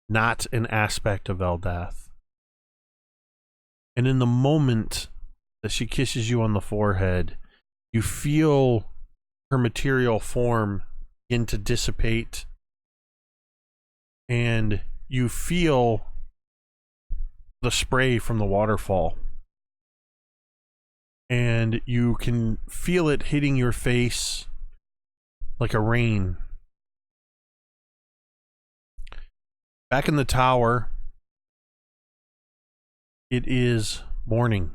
not an aspect of Eldath. And in the moment that she kisses you on the forehead, you feel her material form begin to dissipate, and you feel the spray from the waterfall. and you can feel it hitting your face like a rain. Back in the tower, it is morning.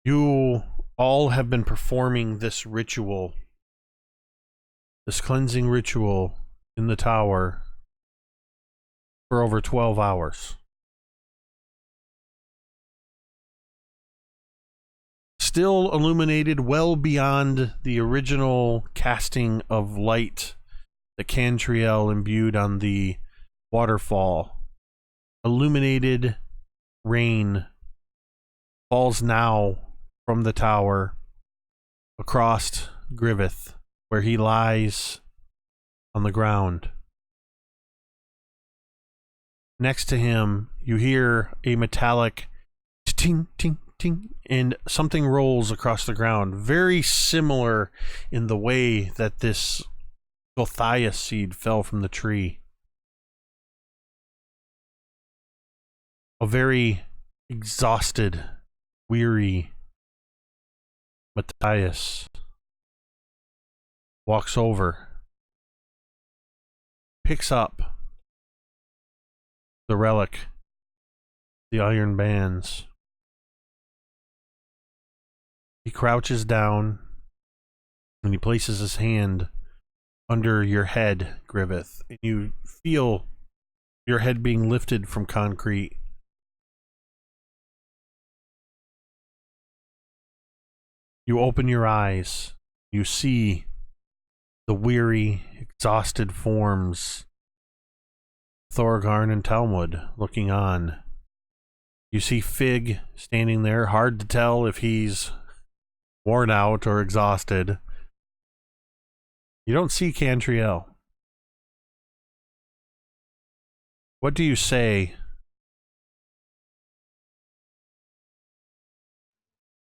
You all have been performing this ritual, this cleansing ritual in the tower for over 12 hours. Still illuminated well beyond the original casting of light that Cantriel imbued on the waterfall. Illuminated rain falls now from the tower across Griveth, where he lies on the ground. Next to him, you hear a metallic ting, ting, ting, and something rolls across the ground, very similar in the way that this Gulthias seed fell from the tree. A very exhausted, weary Matthias walks over, picks up the relic, the iron bands. He crouches down and he places his hand under your head, Griveth, and you feel your head being lifted from concrete. You open your eyes. You see the weary, exhausted forms, Thorgarn and Talmud, looking on. You see Fig standing there, hard to tell if he's worn out or exhausted. You don't see Cantriel. What do you say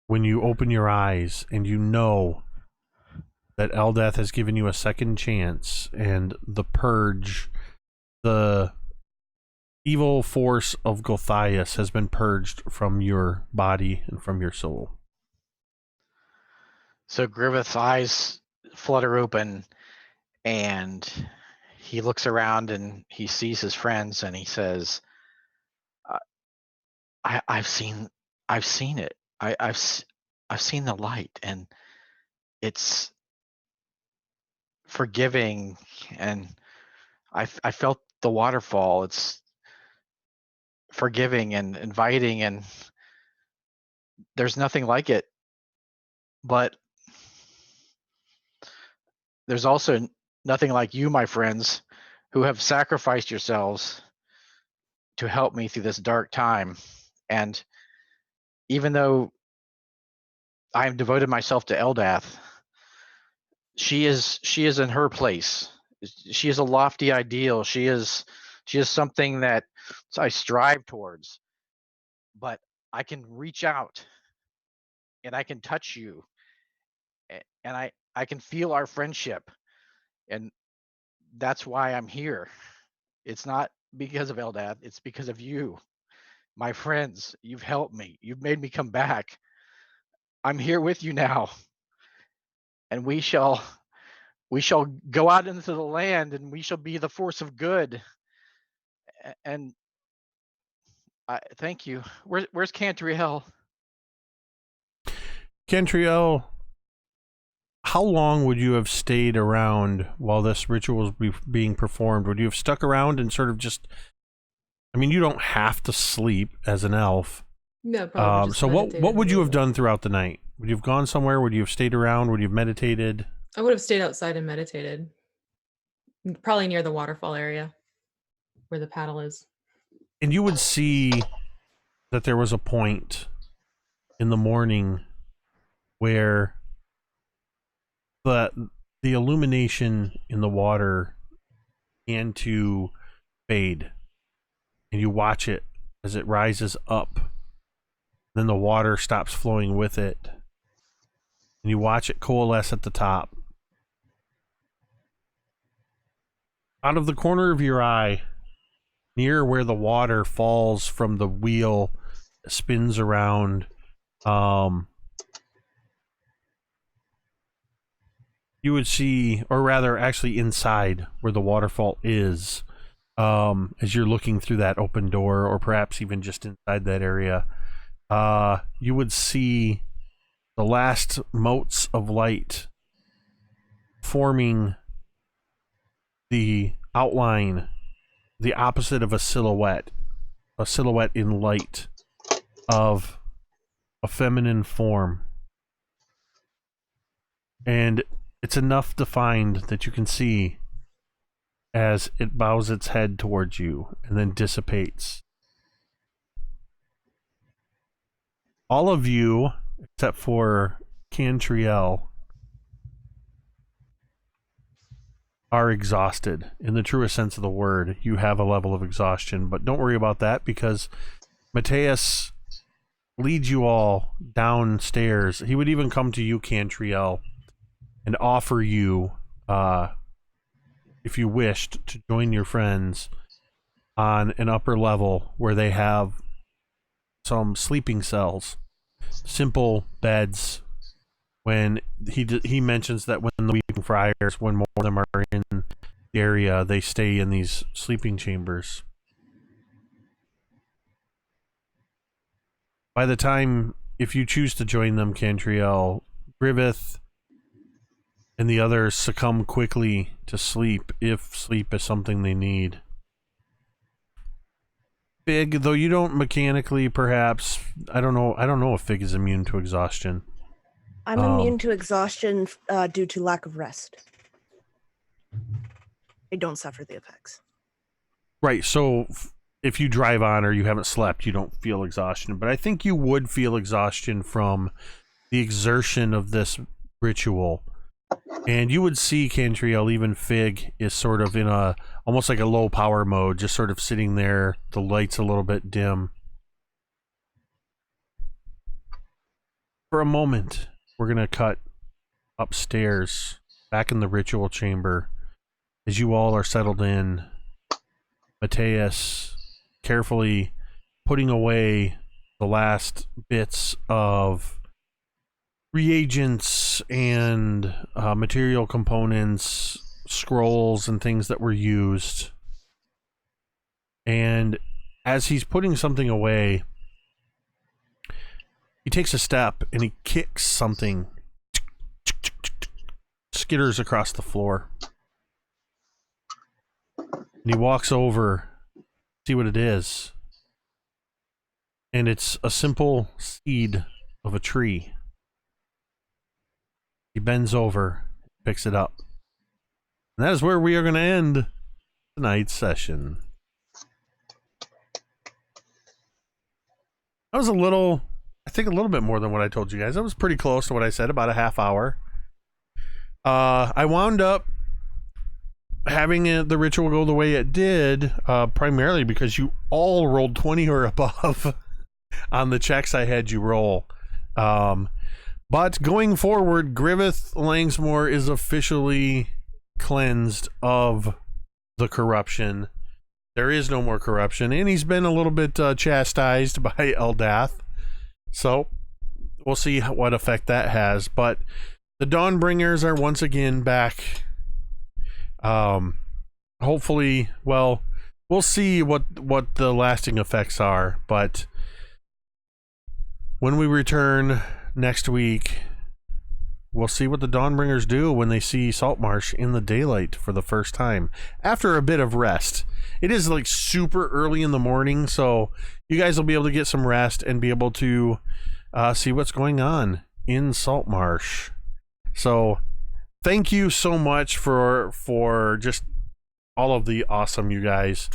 when you open your eyes and you know that Eldeth has given you a second chance and the purge, the evil force of Gulthias has been purged from your body and from your soul? So Griveth's eyes flutter open and he looks around and he sees his friends and he says, I've seen it. I've seen the light, and it's forgiving, and I felt the waterfall. It's forgiving and inviting, and there's nothing like it. But there's also nothing like you, my friends, who have sacrificed yourselves to help me through this dark time. And even though I have devoted myself to Eldath, she is in her place. She is a lofty ideal. She is something that I strive towards. But I can reach out and I can touch you, and I can feel our friendship, and that's why I'm here. It's not because of Eldath, it's because of you, my friends. You've helped me. You've made me come back. I'm here with you now, and we shall go out into the land, and we shall be the force of good. And I thank you. Where's Cantriel? Cantriel, how long would you have stayed around while this ritual was being performed? Would you have stuck around and sort of just, I mean, you don't have to sleep as an elf. No, probably. So what would you have done throughout the night? Would you have gone somewhere? Would you have stayed around? Would you have meditated? I would have stayed outside and meditated. Probably near the waterfall area where the paddle is. And you would see that there was a point in the morning where the illumination in the water began to fade, and you watch it as it rises up. Then the water stops flowing with it, and you watch it coalesce at the top. Out of the corner of your eye, near where the water falls from the wheel spins around. You would see, or rather actually inside where the waterfall is, as you're looking through that open door, or perhaps even just inside that area, you would see the last motes of light forming the outline, the opposite of a silhouette in light of a feminine form. And it's enough defined that you can see as it bows its head towards you and then dissipates. All of you, except for Cantriel, are exhausted in the truest sense of the word. You have a level of exhaustion, but don't worry about that, because Mateus leads you all downstairs. He would even come to you, Cantriel, and offer you, if you wished, to join your friends on an upper level where they have some sleeping cells, simple beds. When he mentions that when the Weeping Friars, when more of them are in the area, they stay in these sleeping chambers. By the time, if you choose to join them, Cantriel, Griveth and the others succumb quickly to sleep, if sleep is something they need. Fig, though you don't mechanically, perhaps, I don't know if Fig is immune to exhaustion. I'm immune to exhaustion due to lack of rest. I don't suffer the effects. Right, so if you drive on or you haven't slept, you don't feel exhaustion. But I think you would feel exhaustion from the exertion of this ritual. And you would see, Cantriel, even Fig is sort of in a, almost like a low power mode, just sort of sitting there, the light's a little bit dim. For a moment, we're going to cut upstairs, back in the ritual chamber, as you all are settled in. Mateus carefully putting away the last bits of reagents and material components, scrolls and things that were used. And as he's putting something away, he takes a step and he kicks something, skitters across the floor. And he walks over, see what it is. And it's a simple seed of a tree. He bends over, picks it up. And that is where we are going to end tonight's session. That was I think a little bit more than what I told you guys. That was pretty close to what I said, about a half hour. I wound up having the ritual go the way it did, primarily because you all rolled 20 or above on the checks I had you roll. But going forward, Griveth Langsmore is officially cleansed of the corruption. There is no more corruption, and he's been a little bit chastised by Eldath. So we'll see what effect that has. But the Dawnbringers are once again back. Hopefully, well, we'll see what the lasting effects are. But when we return next week, we'll see what the Dawnbringers do when they see Saltmarsh in the daylight for the first time after a bit of rest. It is like super early in the morning, so you guys will be able to get some rest and be able to see what's going on in Saltmarsh. So thank you so much for just all of the awesome, you guys.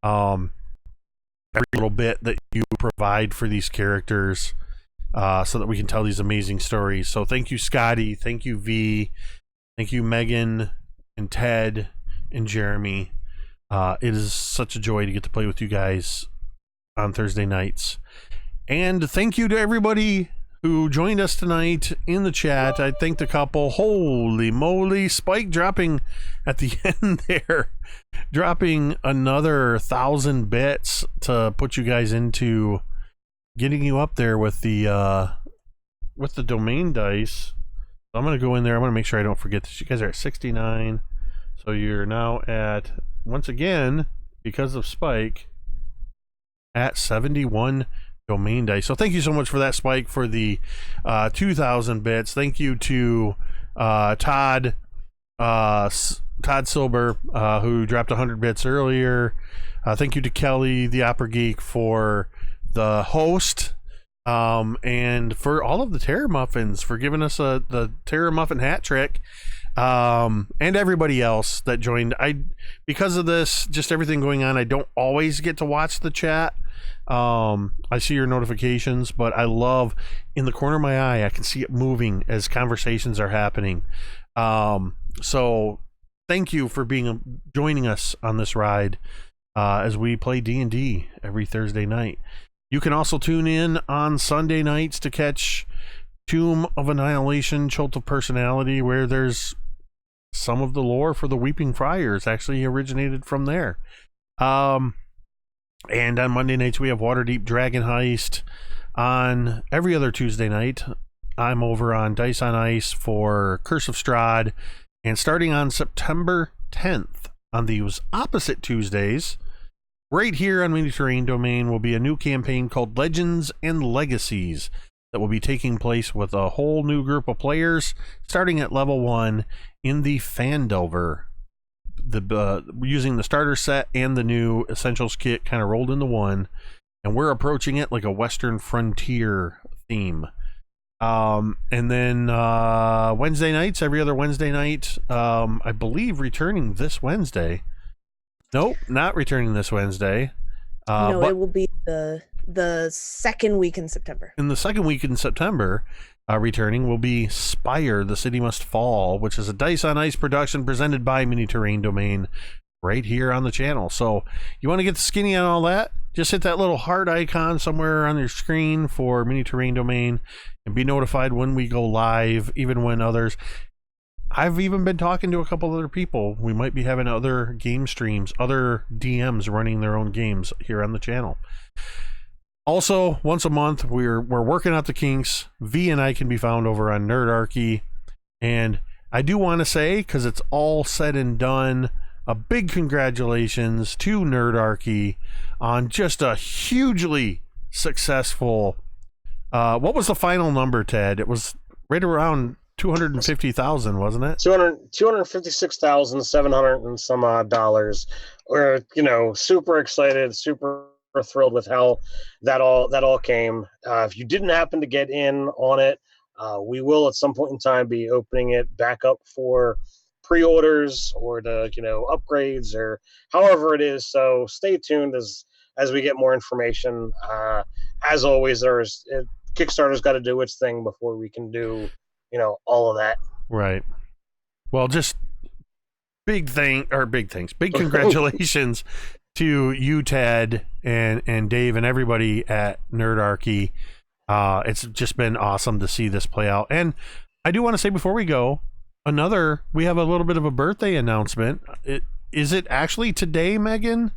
Every little bit that you provide for these characters, so that we can tell these amazing stories. So thank you, Scotty. Thank you, V. Thank you, Megan and Ted and Jeremy. It is such a joy to get to play with you guys on Thursday nights. And thank you to everybody who joined us tonight in the chat. I thanked a couple. Holy moly, Spike dropping at the end there, dropping another 1,000 bits to put you guys into getting you up there with the domain dice. So I'm going to go in there. I'm going to make sure I don't forget this. You guys are at 69. So you're now at, once again, because of Spike, at 71 domain dice. So thank you so much for that, Spike, for the 2,000 bits. Thank you to Todd Silber, who dropped 100 bits earlier. Thank you to Kelly, the Opera Geek, for the host. And for all of the Terror Muffins, for giving us the Terror Muffin hat trick. And everybody else that joined. Because of this, just everything going on, I don't always get to watch the chat. I see your notifications, but I love, in the corner of my eye, I can see it moving as conversations are happening. So thank you for joining us on this ride as we play D&D every Thursday night. You can also tune in on Sunday nights to catch Tomb of Annihilation, Cult of Personality, where there's some of the lore for the Weeping Friars actually originated from there. And on Monday nights, we have Waterdeep Dragon Heist. On every other Tuesday night, I'm over on Dice on Ice for Curse of Strahd. And starting on September 10th, on these opposite Tuesdays, right here on Mini Terrain Domain, will be a new campaign called Legends and Legacies that will be taking place with a whole new group of players, starting at level 1 in the Phandelver. Using the starter set and the new Essentials kit kind of rolled into one, and we're approaching it like a Western frontier theme. And then Wednesday nights, every other Wednesday night, I believe returning this Wednesday. Nope, not returning this Wednesday. No, it will be the second week in September. In the second week in September, returning will be Spire, The City Must Fall, which is a Dice on Ice production presented by Mini Terrain Domain right here on the channel. So you want to get the skinny on all that? Just hit that little heart icon somewhere on your screen for Mini Terrain Domain and be notified when we go live, even when others. I've even been talking to a couple other people. We might be having other game streams, other DMs running their own games here on the channel. Also, once a month, we're working out the kinks. V and I can be found over on Nerdarchy. And I do want to say, because it's all said and done, a big congratulations to Nerdarchy on just a hugely successful... what was the final number, Ted? It was right around 250,000, wasn't it? 256,700 and some odd dollars. We're, super excited, super thrilled with how that all came. If you didn't happen to get in on it, we will at some point in time be opening it back up for pre-orders or to upgrades or however it is. So stay tuned as we get more information. As always, Kickstarter's got to do its thing before we can do all of that. Right. Well, just big congratulations to you, Ted, and Dave, and everybody at Nerdarchy. It's just been awesome to see this play out. And I do want to say before we go, we have a little bit of a birthday announcement. Is it actually today, Megan,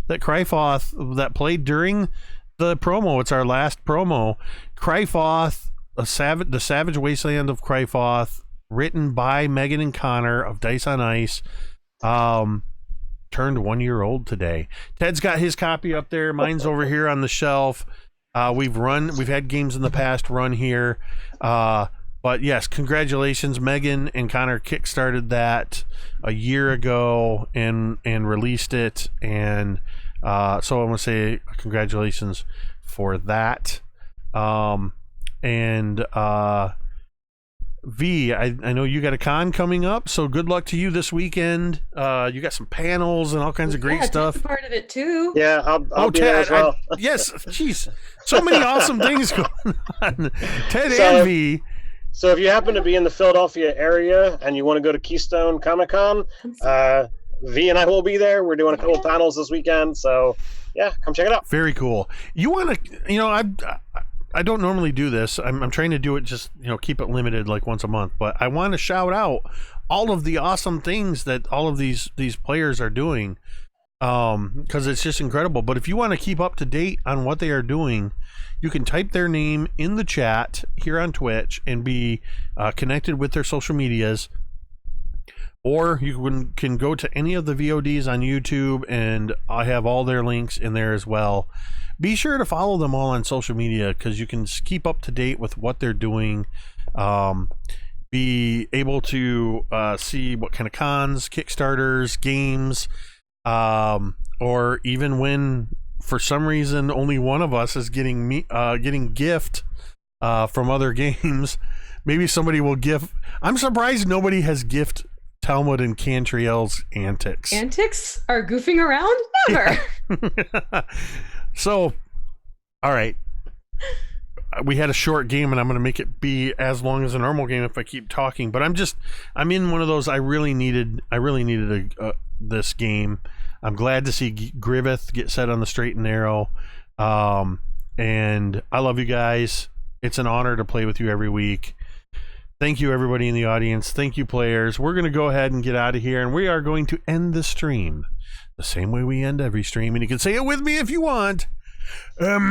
that Cryfoth, that played during the promo? It's our last promo. Cryfoth, the Savage Wasteland of Cryfoth, written by Megan and Connor of Dice on Ice. Turned 1 year old today. Ted's got his copy up there. Mine's over here on the shelf. We've had games in the past run here. But yes, congratulations. Megan and Connor kickstarted that a year ago and released it. And so I want to say congratulations for that. V, I know you got a con coming up, so good luck to you this weekend. You got some panels and all kinds of great stuff. Ted's a part of it too. Yeah, I'll be there as well. Yes, jeez, so many awesome things going on. Ted and V. So if you happen to be in the Philadelphia area and you want to go to Keystone Comic-Con, V and I will be there. We're doing a couple panels this weekend, so yeah, come check it out. Very cool. You want to, I don't normally do this. I'm trying to do it just, keep it limited like once a month. But I want to shout out all of the awesome things that all of these players are doing. because it's just incredible. But if you want to keep up to date on what they are doing, you can type their name in the chat here on Twitch and be connected with their social medias. Or you can go to any of the VODs on YouTube, and I have all their links in there as well. Be sure to follow them all on social media because you can keep up to date with what they're doing. Be able to see what kind of cons, Kickstarters, games, or even when for some reason only one of us is getting gift from other games. Maybe somebody will gift. I'm surprised nobody has gift Talmud and Cantriel's antics. Antics are goofing around? Never. Yeah. So, all right. We had a short game, and I'm going to make it be as long as a normal game if I keep talking. But I'm in one of those. I really needed this game. I'm glad to see Griveth get set on the straight and narrow. And I love you guys. It's an honor to play with you every week. Thank you, everybody in the audience. Thank you, players. We're going to go ahead and get out of here, and we are going to end the stream the same way we end every stream. And you can say it with me if you want. Oh.